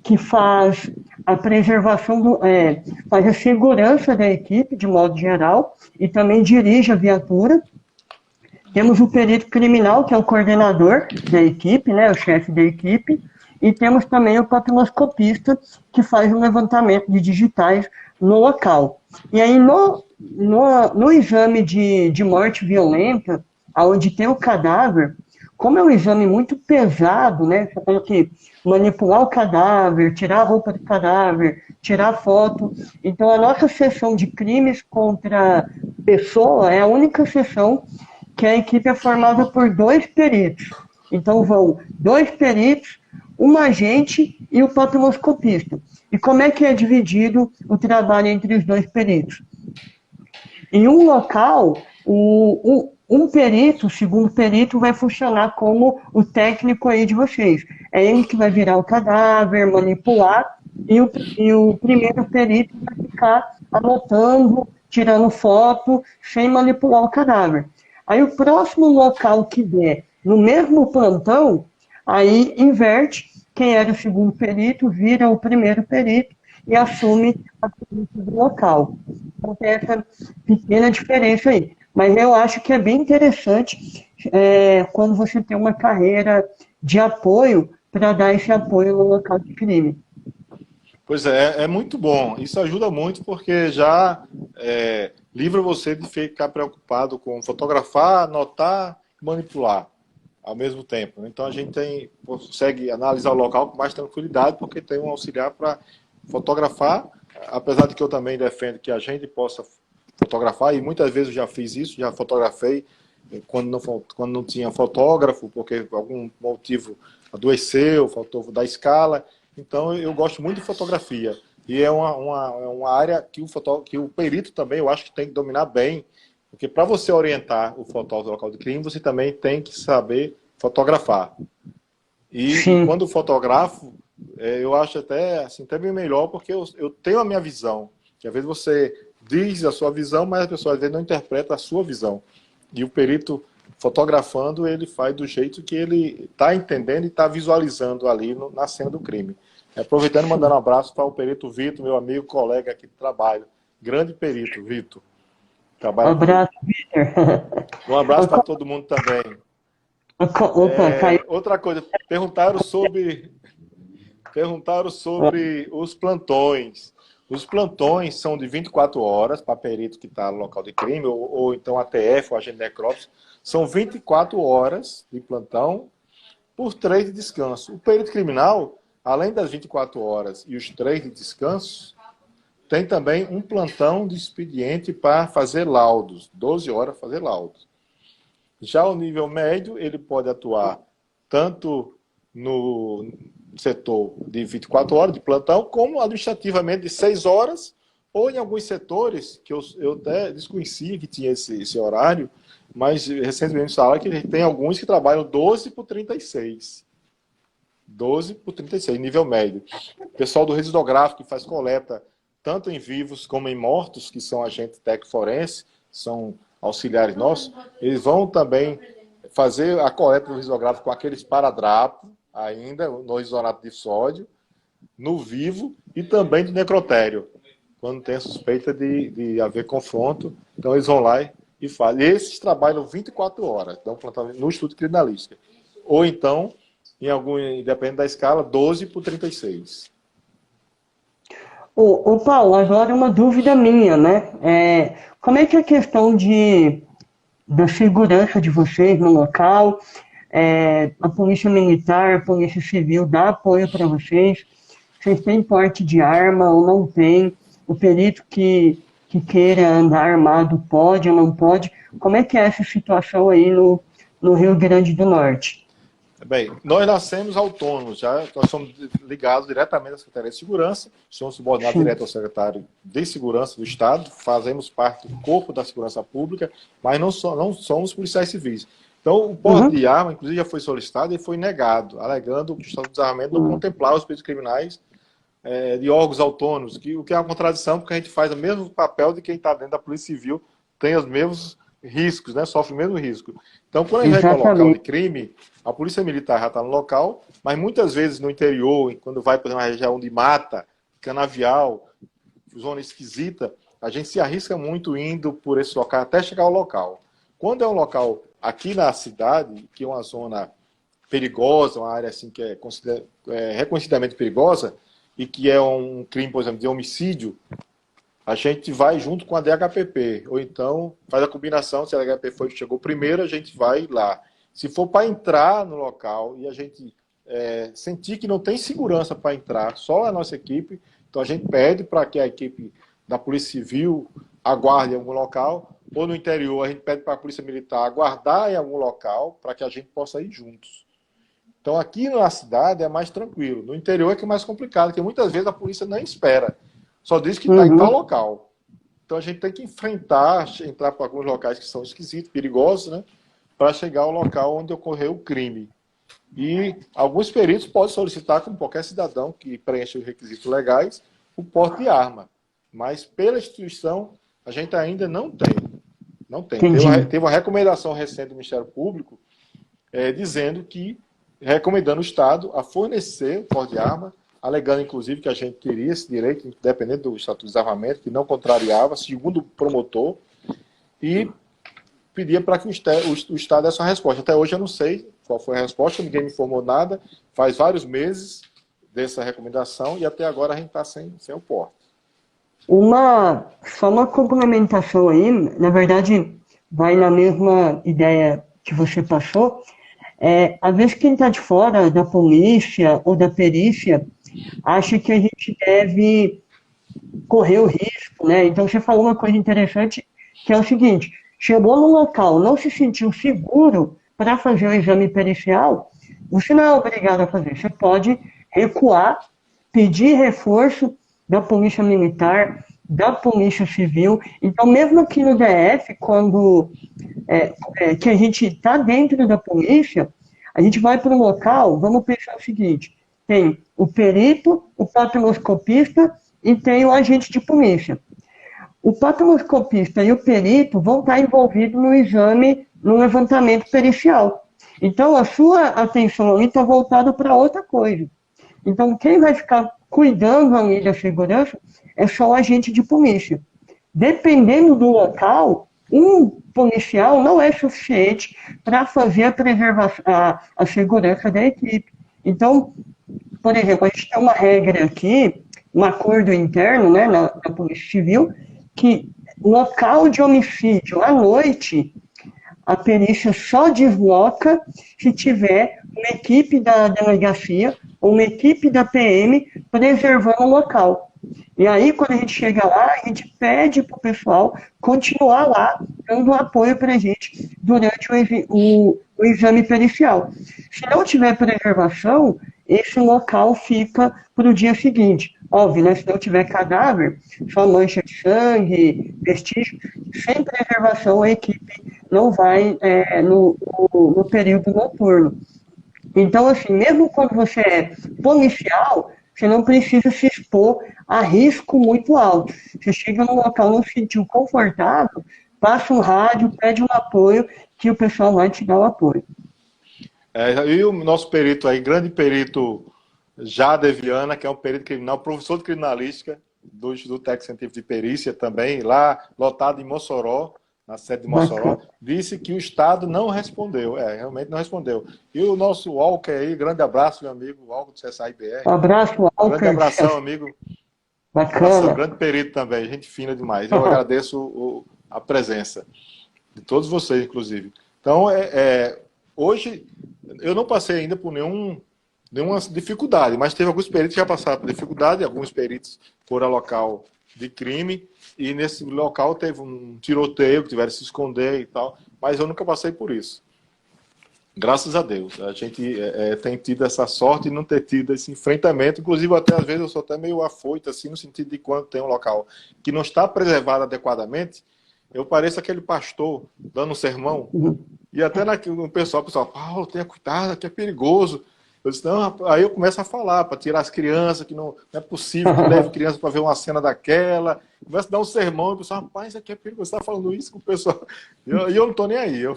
que faz a preservação, faz a segurança da equipe, de modo geral, e também dirige a viatura. Temos o perito criminal, que é o coordenador da equipe, né, o chefe da equipe, e temos também o papiloscopista, que faz o levantamento de digitais no local. E aí, no exame de morte violenta, onde tem o cadáver, como é um exame muito pesado, né? Você tem que manipular o cadáver, tirar a roupa do cadáver, tirar foto. Então, a nossa seção de crimes contra pessoa é a única seção que a equipe é formada por dois peritos. Então, vão dois peritos, um agente e o patoloscopista. E como é que é dividido o trabalho entre os dois peritos? Em um local, um perito, o segundo perito, vai funcionar como o técnico aí de vocês. É ele que vai virar o cadáver, manipular, e o primeiro perito vai ficar anotando, tirando foto, sem manipular o cadáver. Aí o próximo local que der no mesmo plantão, aí inverte, quem era o segundo perito vira o primeiro perito e assume a perícia do local. Então tem essa pequena diferença aí. Mas eu acho que é bem interessante quando você tem uma carreira de apoio para dar esse apoio no local de crime. Pois é, é muito bom. Isso ajuda muito porque já livra você de ficar preocupado com fotografar, anotar, manipular ao mesmo tempo. Então a gente consegue analisar o local com mais tranquilidade porque tem um auxiliar para fotografar, apesar de que eu também defendo que a gente possa fotografar, e muitas vezes eu já fiz isso, já fotografei quando não tinha fotógrafo, porque por algum motivo adoeceu, faltou da escala. Então eu gosto muito de fotografia. E é uma área que o perito também, eu acho que tem que dominar bem, porque para você orientar o fotógrafo do local de crime, você também tem que saber fotografar. E Sim, quando fotografo, eu acho até bem melhor, porque eu tenho a minha visão. Que às vezes você diz a sua visão, mas a pessoa às vezes não interpreta a sua visão. E o perito fotografando, ele faz do jeito que ele está entendendo e está visualizando ali na cena do crime. Aproveitando e mandando um abraço para o perito Vitor, meu amigo, colega aqui de trabalho. Grande perito, Vitor. Trabalha comigo. abraço, Peter. Um abraço para todo mundo também. Opa, caiu. Outra coisa, perguntaram sobre os plantões. Os plantões são de 24 horas para perito que está no local de crime, ou então ATF, ou agente de necrópsia. São 24 horas de plantão por 3 de descanso. O perito criminal, além das 24 horas e os 3 de descanso, tem também um plantão de expediente para fazer laudos, 12 horas para fazer laudos. Já o nível médio, ele pode atuar tanto no setor de 24 horas de plantão, como administrativamente de 6 horas, ou em alguns setores, que eu até desconhecia que tinha esse horário, mas recentemente falaram que tem alguns que trabalham 12 por 36. 12 por 36, nível médio. O pessoal do residográfico que faz coleta tanto em vivos como em mortos, que são agentes técnico forense, são auxiliares nossos, eles vão também fazer a coleta do risográfico com aqueles paradrapos, ainda, no isonato de sódio, no vivo e também de necrotério, quando tem a suspeita de haver confronto. Então eles vão lá e fazem. Esses trabalham 24 horas, então, no estudo criminalístico. Ou então, dependendo da escala, 12 por 36. Ô, Paulo, agora uma dúvida minha, né? Como é que é a questão da segurança de vocês no local? A polícia militar, a polícia civil dá apoio para vocês? Vocês têm porte de arma ou não tem? O perito que queira andar armado pode ou não pode? Como é que é essa situação aí no Rio Grande do Norte? Bem, nós nascemos autônomos, já nós somos ligados diretamente à Secretaria de Segurança, somos subordinados Sim. direto ao secretário de Segurança do Estado, fazemos parte do corpo da segurança pública, mas não somos policiais civis. Então, o porte de arma, inclusive, já foi solicitado e foi negado, alegando que o Estado do Desarmamento não contemplava os peritos criminais de órgãos autônomos, o que é uma contradição, porque a gente faz o mesmo papel de quem está dentro da Polícia Civil, tem os mesmos riscos, né? Sofre o mesmo risco. Então, quando a gente vai para o local de crime, a polícia militar já está no local, mas muitas vezes no interior, quando vai para uma região de mata, canavial, zona esquisita, a gente se arrisca muito indo por esse local até chegar ao local. Quando é um local aqui na cidade, que é uma zona perigosa, uma área assim que é reconhecidamente perigosa, e que é um crime, por exemplo, de homicídio, a gente vai junto com a DHPP, ou então faz a combinação, se a DHPP chegou primeiro, a gente vai lá. Se for para entrar no local e a gente sentir que não tem segurança para entrar, só a nossa equipe, então a gente pede para que a equipe da Polícia Civil aguarde em algum local, ou no interior a gente pede para a Polícia Militar aguardar em algum local para que a gente possa ir juntos. Então aqui na cidade é mais tranquilo, no interior é que é mais complicado, porque muitas vezes a polícia nem espera, só diz que está em tal local. Então a gente tem que entrar para alguns locais que são esquisitos, perigosos, né, para chegar ao local onde ocorreu o crime. E alguns peritos podem solicitar, como qualquer cidadão que preencha os requisitos legais, o porte de arma. Mas pela instituição, a gente ainda não tem. Não tem. Teve uma recomendação recente do Ministério Público dizendo que, recomendando o Estado a fornecer o porte de arma, alegando, inclusive, que a gente teria esse direito, independente do Estatuto de Desarmamento, que não contrariava, segundo o promotor, e pedia para que o Estado desse uma resposta. Até hoje eu não sei qual foi a resposta, ninguém me informou nada, faz vários meses dessa recomendação e até agora a gente está sem o porte. Só uma complementação aí, na verdade, vai na mesma ideia que você passou. Às vezes quem está de fora da polícia ou da perícia acha que a gente deve correr o risco, né? Então você falou uma coisa interessante, que é o seguinte: chegou no local, não se sentiu seguro para fazer o exame pericial, você não é obrigado a fazer. Você pode recuar, pedir reforço da Polícia Militar, da Polícia Civil. Então, mesmo aqui no DF, quando que a gente está dentro da polícia, a gente vai para o local, vamos pensar o seguinte: tem o perito, o patoloscopista e tem o agente de polícia. O patoloscopista e o perito vão estar envolvidos no exame, no levantamento pericial. Então, a sua atenção ali está voltada para outra coisa. Então, quem vai ficar cuidando ali da segurança é só o agente de polícia. Dependendo do local, um policial não é suficiente para fazer a preservação, a segurança da equipe. Então, por exemplo, a gente tem uma regra aqui, um acordo interno, né, na Polícia Civil, que local de homicídio à noite, a perícia só desloca se tiver uma equipe da delegacia ou uma equipe da PM preservando o local. E aí, quando a gente chega lá, a gente pede para o pessoal continuar lá, dando apoio para a gente durante o exame pericial. Se não tiver preservação, esse local fica para o dia seguinte. Óbvio, né? Se não tiver cadáver, só mancha de sangue, vestígio, sem preservação a equipe não vai no período noturno. Então, assim, mesmo quando você é policial, você não precisa se expor a risco muito alto. Você chega num local não se sentiu confortável, passa um rádio, pede um apoio, que o pessoal vai te dar o apoio. E o nosso perito aí, grande perito Jader Viana, que é um perito criminal, professor de criminalística do Técnico Científico de Perícia também, lá lotado em Mossoró, na sede de Mossoró, disse que o Estado não respondeu. Realmente não respondeu. E o nosso Walker aí, grande abraço, meu amigo, Walker do CSA-IBR. Um abraço, Walker. Grande abração, amigo. Bacana. Abração, grande perito também, gente fina demais. Eu agradeço a presença de todos vocês, inclusive. Então, hoje, eu não passei ainda por nenhuma dificuldade, mas teve alguns peritos que já passaram por dificuldade, alguns peritos foram a local de crime, e nesse local teve um tiroteio, que tiveram que se esconder e tal, mas eu nunca passei por isso. Graças a Deus. A gente tem tido essa sorte de não ter tido esse enfrentamento, inclusive até às vezes eu sou até meio afoito, assim, no sentido de quando tem um local que não está preservado adequadamente, eu pareço aquele pastor dando um sermão, e até o pessoal, Paulo, tenha cuidado, aqui é perigoso. Eu disse, não, aí eu começo a falar, para tirar as crianças, que não é possível que leve criança para ver uma cena daquela. Começo a dar um sermão, e o pessoal, rapaz, isso aqui é perigoso, você está falando isso com o pessoal. E eu não estou nem aí, eu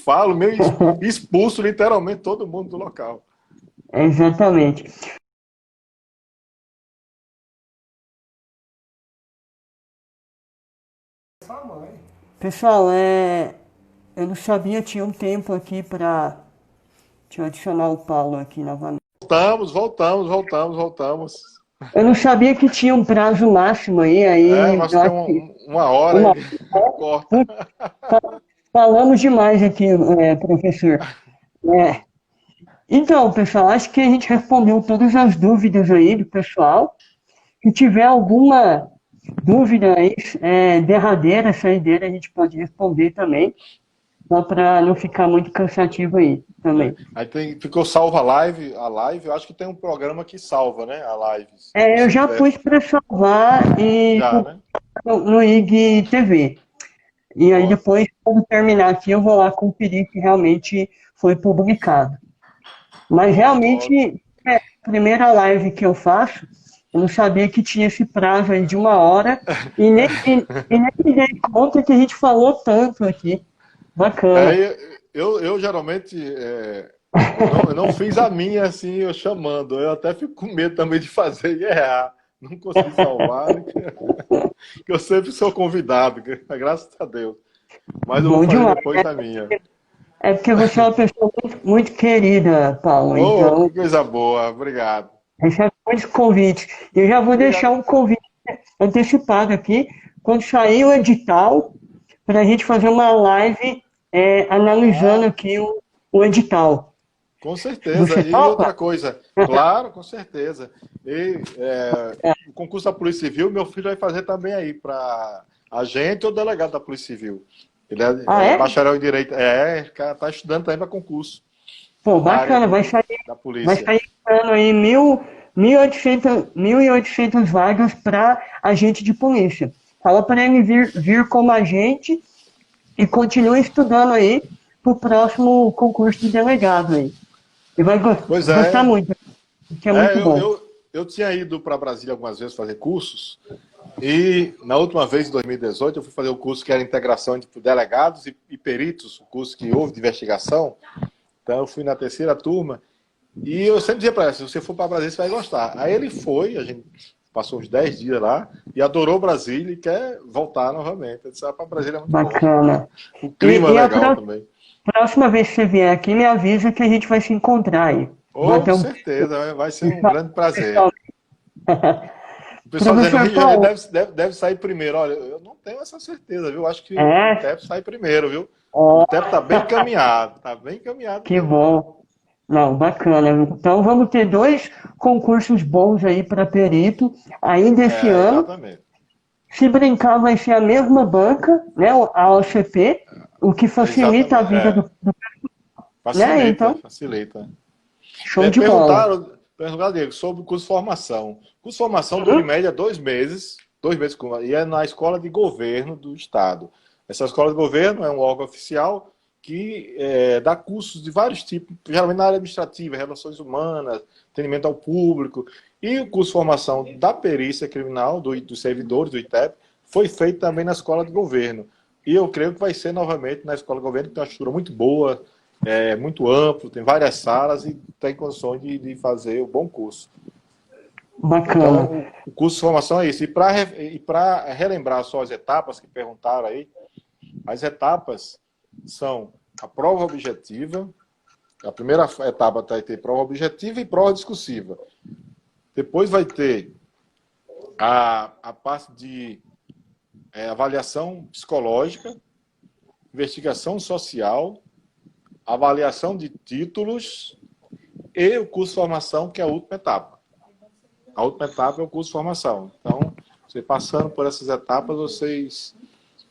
falo, meio expulso literalmente todo mundo do local. Exatamente. Pessoal, eu não sabia, tinha um tempo aqui para... Deixa eu adicionar o Paulo aqui novamente. Voltamos. Eu não sabia que tinha um prazo máximo aí. Nós temos uma hora. Corta. falamos demais aqui, professor. É, então, pessoal, acho que a gente respondeu todas as dúvidas aí do pessoal. Se tiver alguma dúvida aí, derradeira, saideira, a gente pode responder também, só para não ficar muito cansativo aí também. Aí ficou salva a live, eu acho que tem um programa que salva, né? A live. Se Eu você já tiver. pus para salvar e Já, né? no IGTV. E aí Ótimo. depois, quando terminar aqui, eu vou lá conferir que realmente foi publicado. Mas Pronto, ótimo. realmente, a primeira live que eu faço, eu não sabia que tinha esse prazo aí de 1 hora e nem me dei conta que a gente falou tanto aqui. Bacana. Eu geralmente eu não fiz a minha assim, eu chamando. Eu até fico com medo também de fazer e errar. Não consegui salvar, né? Que eu sempre sou convidado, graças a Deus. Mas eu vou Bom fazer demais. depois a minha. É porque você é uma pessoa muito, muito querida, Paulo. Oh, Então, que coisa boa, obrigado. recebe muitos convites. Eu já vou deixar Obrigado. um convite antecipado aqui, quando sair o edital, para a gente fazer uma live analisando Ah, aqui o edital. com certeza. Você E outra topa? coisa, claro, com certeza. E o concurso da Polícia Civil, meu filho vai fazer também aí para agente ou delegado da Polícia Civil. Ele Ah, é é? bacharel em Direito. Está estudando também para concurso Pô, na área bacana, da vai polícia. sair esse ano aí 1.800 vagas para agente de polícia. Fala para ele vir como agente e continue estudando aí para o próximo concurso de delegado aí. E vai Pois gostar é, muito, que é muito eu, bom. eu, eu tinha ido para Brasília algumas vezes fazer cursos, e na última vez, em 2018, eu fui fazer o curso que era integração entre delegados e peritos, o curso que houve de investigação. Então eu fui na terceira turma, e eu sempre dizia para ela, se você for para Brasília, você vai gostar. Aí ele foi, a gente passou uns 10 dias lá, e adorou Brasília e quer voltar novamente. Eu disse, para Brasília é muito bom. Bacana. O clima é E a legal também. próxima vez que você vier aqui, me avisa que a gente vai se encontrar aí. Oh, Bater um certeza, vai ser um grande prazer. pessoal. O pessoal dizendo, Professor Rio de Janeiro Paulo, deve sair primeiro. Olha, eu não tenho essa certeza, viu? Acho que o é, INTEP sai primeiro, viu? O ó, INTEP está bem encaminhado que mesmo. bom. Não, bacana. Então vamos ter dois concursos bons aí para perito ainda esse ano. Exatamente. Se brincar, vai ser a mesma banca, né? A OCP, o que facilita a Exatamente. vida né? Facilita, Então, facilita. show de bola. Perguntaram, Diego, sobre o curso de formação. O curso de formação dura em média 2 meses, e é na escola de governo do Estado. Essa escola de governo é um órgão oficial que dá cursos de vários tipos, geralmente na área administrativa, relações humanas, atendimento ao público. E o curso de formação da perícia criminal, dos servidores do ITEP, foi feito também na escola de governo. E eu creio que vai ser novamente na escola de governo, que tem uma estrutura muito boa, muito amplo, tem várias salas e tem condições de fazer o bom curso. Bacana. Então, o curso de formação é isso. E para relembrar só as etapas que perguntaram aí, as etapas são a prova objetiva, a primeira etapa vai ter prova objetiva e prova discursiva. Depois vai ter a parte de avaliação psicológica, investigação social, avaliação de títulos e o curso de formação, que é a última etapa. A última etapa é o curso de formação. Então, você passando por essas etapas, vocês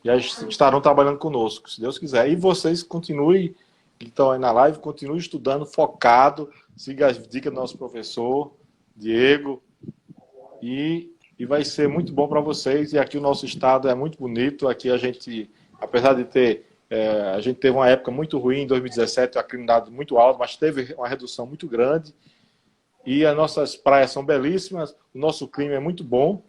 já estarão trabalhando conosco, se Deus quiser. E vocês continuem, que estão aí na live, continuem estudando, focado, siga as dicas do nosso professor, Diego, e vai ser muito bom para vocês. E aqui o nosso estado é muito bonito. Aqui a gente, apesar de ter a gente teve uma época muito ruim em 2017, a criminalidade muito alta, mas teve uma redução muito grande. E as nossas praias são belíssimas, o nosso clima é muito bom.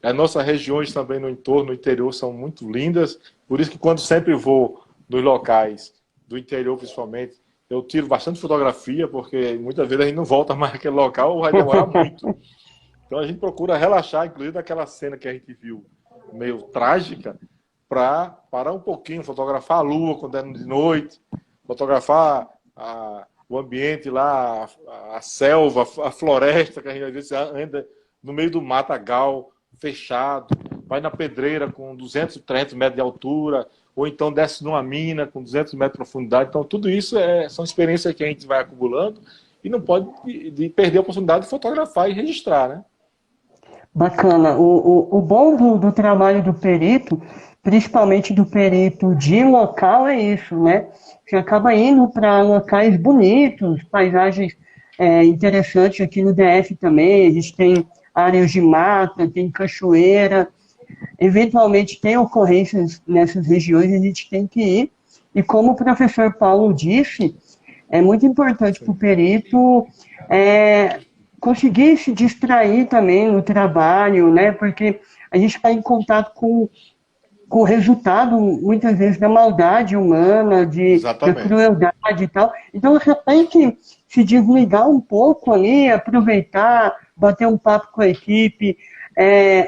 As nossas regiões também no entorno, no interior, são muito lindas. Por isso que quando sempre vou nos locais do interior, principalmente, eu tiro bastante fotografia, porque muitas vezes a gente não volta mais naquele local ou vai demorar muito. Então a gente procura relaxar, inclusive daquela cena que a gente viu, meio trágica, para parar um pouquinho, fotografar a lua quando é de noite, fotografar o ambiente lá, a selva, a floresta, que a gente às vezes anda no meio do matagal, fechado. vai na pedreira com 200, 300 metros de altura, ou então desce numa mina com 200 metros de profundidade. Então, tudo isso são experiências que a gente vai acumulando e não pode perder a oportunidade de fotografar e registrar, né? Bacana. O bom do trabalho do perito, principalmente do perito de local, é isso, né? Você acaba indo para locais bonitos, paisagens interessantes aqui no DF também. A gente tem áreas de mata, tem cachoeira. Eventualmente tem ocorrências nessas regiões, a gente tem que ir. E como o professor Paulo disse, é muito importante para o perito conseguir se distrair também no trabalho, né? Porque a gente está em contato com o resultado, muitas vezes, da maldade humana, da Exatamente. crueldade e tal. Então você tem que se desligar um pouco ali, aproveitar, bater um papo com a equipe,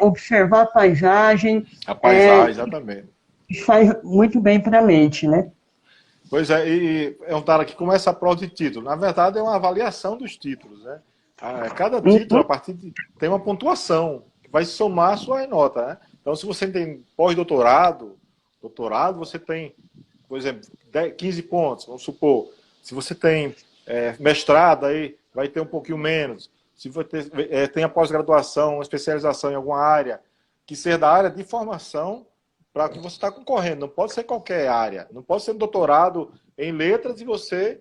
observar a paisagem. A paisagem, exatamente. Isso faz muito bem para a mente, né? Pois é, e perguntaram aqui como é essa prova de título. Na verdade, é uma avaliação dos títulos, né? Cada título, Uhum. a partir tem uma pontuação que vai somar a sua nota, né? Então, se você tem pós-doutorado, doutorado, você tem, por exemplo, 15 pontos, vamos supor. Se você tem mestrado, aí vai ter um pouquinho menos. Se você tem a pós-graduação, uma especialização em alguma área, que seja da área de formação para o que você está concorrendo. Não pode ser qualquer área. Não pode ser um doutorado em letras e você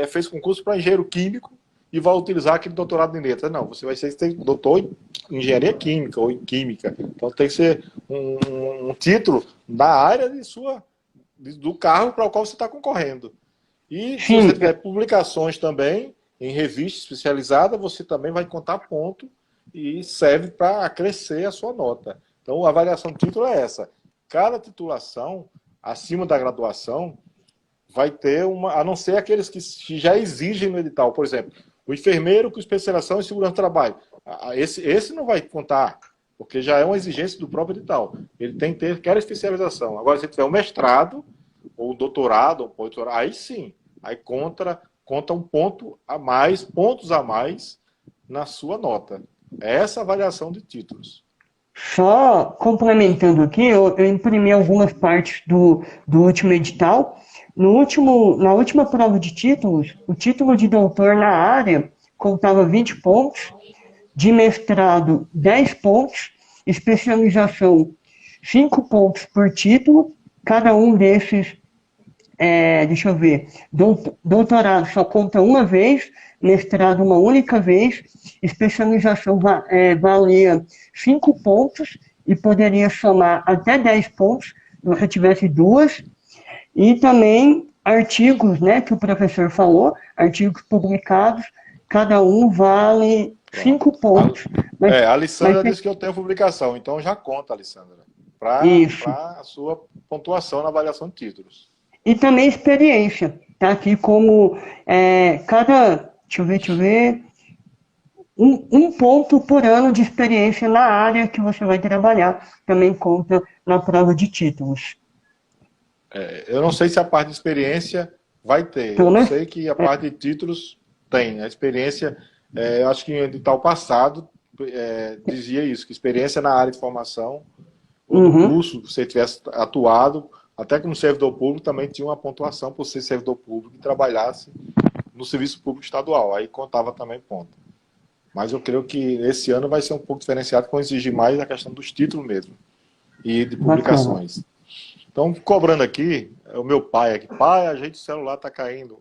fez concurso para engenheiro químico e vai utilizar aquele doutorado em letras. Não, você vai ser doutor em engenharia química ou em química. Então tem que ser um título da área do cargo para o qual você está concorrendo. E se você Sim, tiver publicações também em revista especializada, você também vai contar ponto e serve para acrescer a sua nota. Então, a avaliação do título é essa. Cada titulação, acima da graduação, vai ter a não ser aqueles que já exigem no edital. Por exemplo, o enfermeiro com especialização em segurança do trabalho. Esse não vai contar, porque já é uma exigência do próprio edital. Ele tem que ter aquela especialização. Agora, se tiver um mestrado, ou doutorado, ou pós-doutorado, aí sim. Aí conta um ponto a mais, pontos a mais na sua nota. É essa a avaliação de títulos. só complementando aqui, eu imprimi algumas partes do último edital. Na última prova de títulos, o título de doutor na área contava 20 pontos, de mestrado 10 pontos, especialização 5 pontos por título, cada um desses deixa eu ver, doutorado só conta uma vez, mestrado uma única vez, especialização valia 5 pontos e poderia somar até 10 pontos se você tivesse duas, e também artigos, né, que o professor falou, artigos publicados, cada um vale 5 pontos. A Mas Alessandra disse que eu tenho publicação, então já conta, Alessandra, isso. para a sua pontuação na avaliação de títulos. E também experiência. Tá aqui como deixa eu ver, um ponto por ano de experiência na área que você vai trabalhar. Também conta na prova de títulos. Eu não sei se a parte de experiência vai ter. Então, Eu né? sei que a parte de títulos tem. A experiência, eu acho que em edital passado dizia isso, que experiência na área de formação ou do Uhum. curso, se você tivesse atuado, até como servidor público, também tinha uma pontuação por ser servidor público e trabalhasse no serviço público estadual. Aí contava também ponto. Mas eu creio que esse ano vai ser um pouco diferenciado, com exigir mais a questão dos títulos mesmo e de Bacana. publicações. Então, cobrando aqui, é o meu pai aqui. Pai, a gente, o celular tá caindo.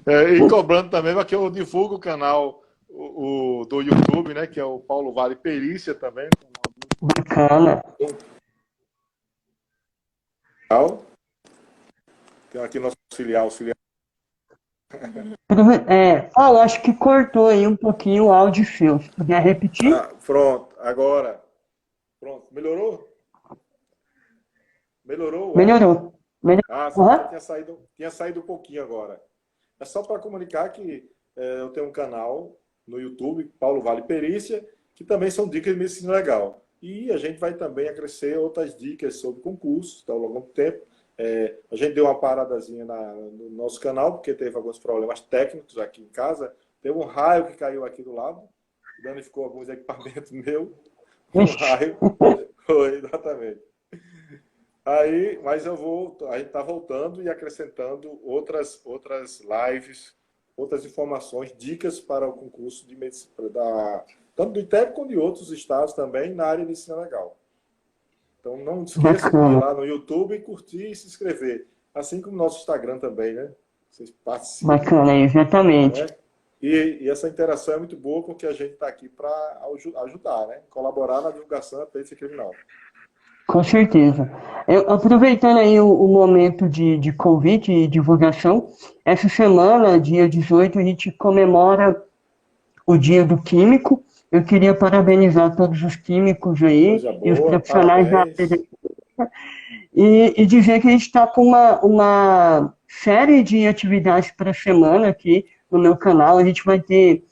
E cobrando também, porque eu divulgo o canal do YouTube, né? Que é o Paulo Vale Perícia também. Bacana. Tem aqui nosso filial. Paulo, acho que cortou aí um pouquinho o áudio seu. Se puder repetir? Pronto, agora. Pronto, melhorou? Melhorou o áudio? Melhorou. Melhorou. Seu Uhum. áudio tinha saído um pouquinho agora. É só para comunicar que eu tenho um canal no YouTube, Paulo Vale Perícia, que também são dicas de medicina legal. E a gente vai também acrescer outras dicas sobre concursos, então, ao longo do tempo. A gente deu uma paradazinha no nosso canal, porque teve alguns problemas técnicos aqui em casa. Teve um raio que caiu aqui do lado danificou alguns equipamentos meus, um Ixi, raio. Foi, exatamente. Aí, mas a gente está voltando e acrescentando outras lives, outras informações, dicas para o concurso de medicina, tanto do ITEP quanto de outros estados também, na área de medicina legal. Então, não esqueça de ir bacana, lá no YouTube, curtir e se inscrever. Assim como no nosso Instagram também, né? Vocês participem, bacana, não exatamente. é? E essa interação é muito boa porque a gente está aqui para ajudar, né? Colaborar na divulgação da perícia criminal. Com certeza. Aproveitando aí o momento de convite e divulgação, essa semana, dia 18, a gente comemora o Dia do Químico. Eu queria parabenizar todos os químicos aí Coisa e os boa, profissionais da área parabéns. e dizer que a gente está com uma série de atividades para a semana aqui no meu canal. A gente vai ter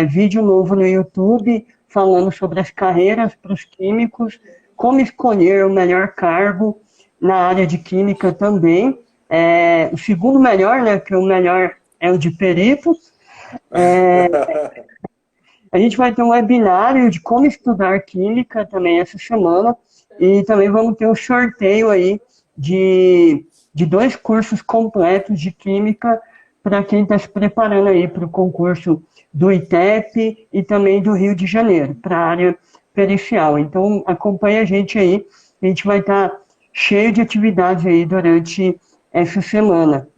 vídeo novo no YouTube falando sobre as carreiras para os químicos, como escolher o melhor cargo na área de química também. O segundo melhor, né, que o melhor é o de perito. A gente vai ter um webinário de como estudar química também essa semana e também vamos ter um sorteio aí de 2 cursos completos de química para quem está se preparando aí para o concurso do ITEP e também do Rio de Janeiro, para a área pericial. Então acompanha a gente aí, a gente vai estar cheio de atividades aí durante essa semana.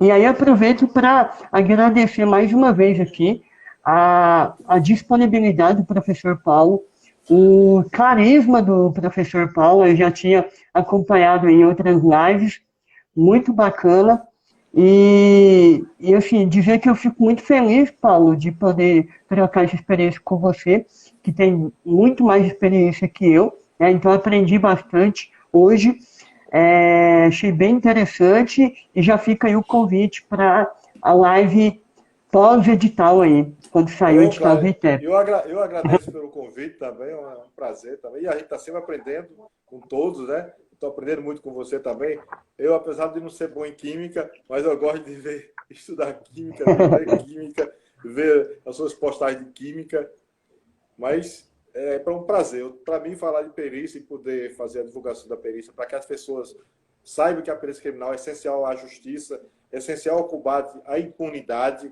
E aí aproveito para agradecer mais uma vez aqui a disponibilidade do professor Paulo, o carisma do professor Paulo, eu já tinha acompanhado em outras lives, muito bacana. E assim, dizer que eu fico muito feliz, Paulo, de poder trocar essa experiência com você, que tem muito mais experiência que eu, né? Então aprendi bastante hoje. Achei bem interessante e já fica aí o convite para a live pós-edital aí, quando sair o Ô, edital do Cláudio, ITEP. eu agradeço pelo convite também, é um prazer também. E a gente está sempre aprendendo com todos, né? Estou aprendendo muito com você também. Eu, apesar de não ser bom em química, mas eu gosto de ver, estudar química, de ver química, ver as suas postagens de química. Mas é para um prazer. Para mim, falar de perícia e poder fazer a divulgação da perícia para que as pessoas saibam que a perícia criminal é essencial à justiça, é essencial ao combate à impunidade,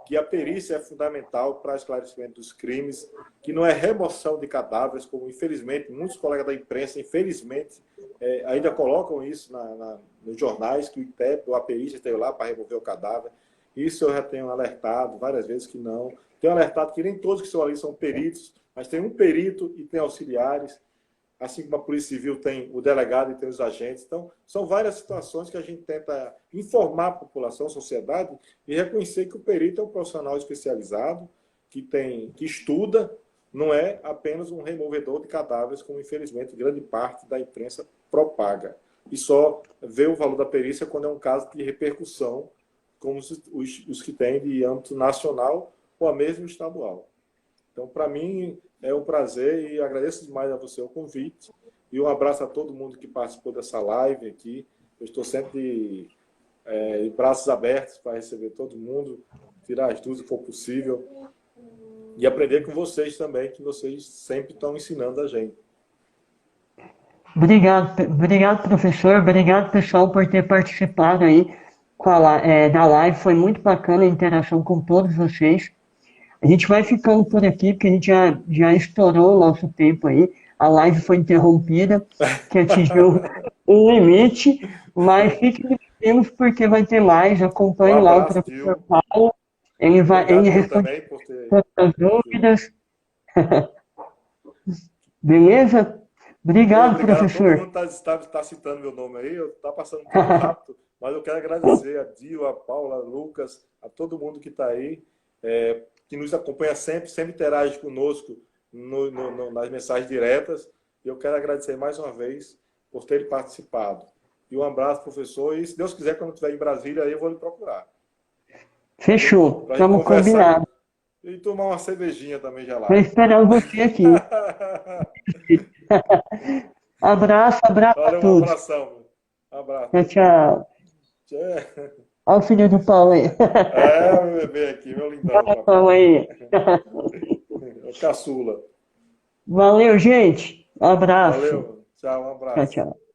que a perícia é fundamental para o esclarecimento dos crimes, que não é remoção de cadáveres, como infelizmente muitos colegas da imprensa, infelizmente, ainda colocam isso nos jornais, que o ITEP ou a perícia esteve lá para remover o cadáver. Isso eu já tenho alertado várias vezes que não. Tenho alertado que nem todos que estão ali são peritos, mas tem um perito e tem auxiliares, assim como a Polícia Civil tem o delegado e tem os agentes. Então, são várias situações que a gente tenta informar a população, a sociedade, e reconhecer que o perito é um profissional especializado, que estuda, não é apenas um removedor de cadáveres, como infelizmente grande parte da imprensa propaga. E só vê o valor da perícia quando é um caso de repercussão, como os que têm de âmbito nacional ou a mesmo estadual. Então, para mim, é um prazer e agradeço demais a você o convite. E um abraço a todo mundo que participou dessa live aqui. Eu estou sempre de braços abertos para receber todo mundo, tirar as dúvidas se for possível e aprender com vocês também, que vocês sempre estão ensinando a gente. Obrigado, professor. Obrigado, pessoal, por ter participado aí da live. Foi muito bacana a interação com todos vocês. A gente vai ficando por aqui, porque a gente já estourou o nosso tempo aí. A live foi interrompida, que atingiu um limite, mas fiquem ligados porque vai ter mais. Um Acompanhe lá o abraço, professor Dil. Paulo. Ele Obrigado, Dil, responde também, por ter todas as ajuda. dúvidas. Beleza? Obrigado, Obrigado a todo professor. mundo que está citando meu nome aí. Está passando um pouco rápido, mas eu quero agradecer a Dil, a Paula, a Lucas, a todo mundo que está aí, que nos acompanha sempre, sempre interage conosco nas mensagens diretas. E eu quero agradecer mais uma vez por terem participado. E um abraço, professor. E se Deus quiser, quando estiver em Brasília, aí eu vou lhe procurar. Fechou. Para a gente Estamos conversar combinados. e tomar uma cervejinha também Estou gelada. esperando você aqui. Abraço, abraço a Valeu, um todos. abração. Um abraço. Tchau, tchau. Tchau. Olha o filho do Paulo aí. É, meu bebê aqui, meu lindão, Olha o Paulo papai. aí. É o caçula. Valeu, gente. Abraço. Valeu. Tchau, um Tchau, abraço. tchau.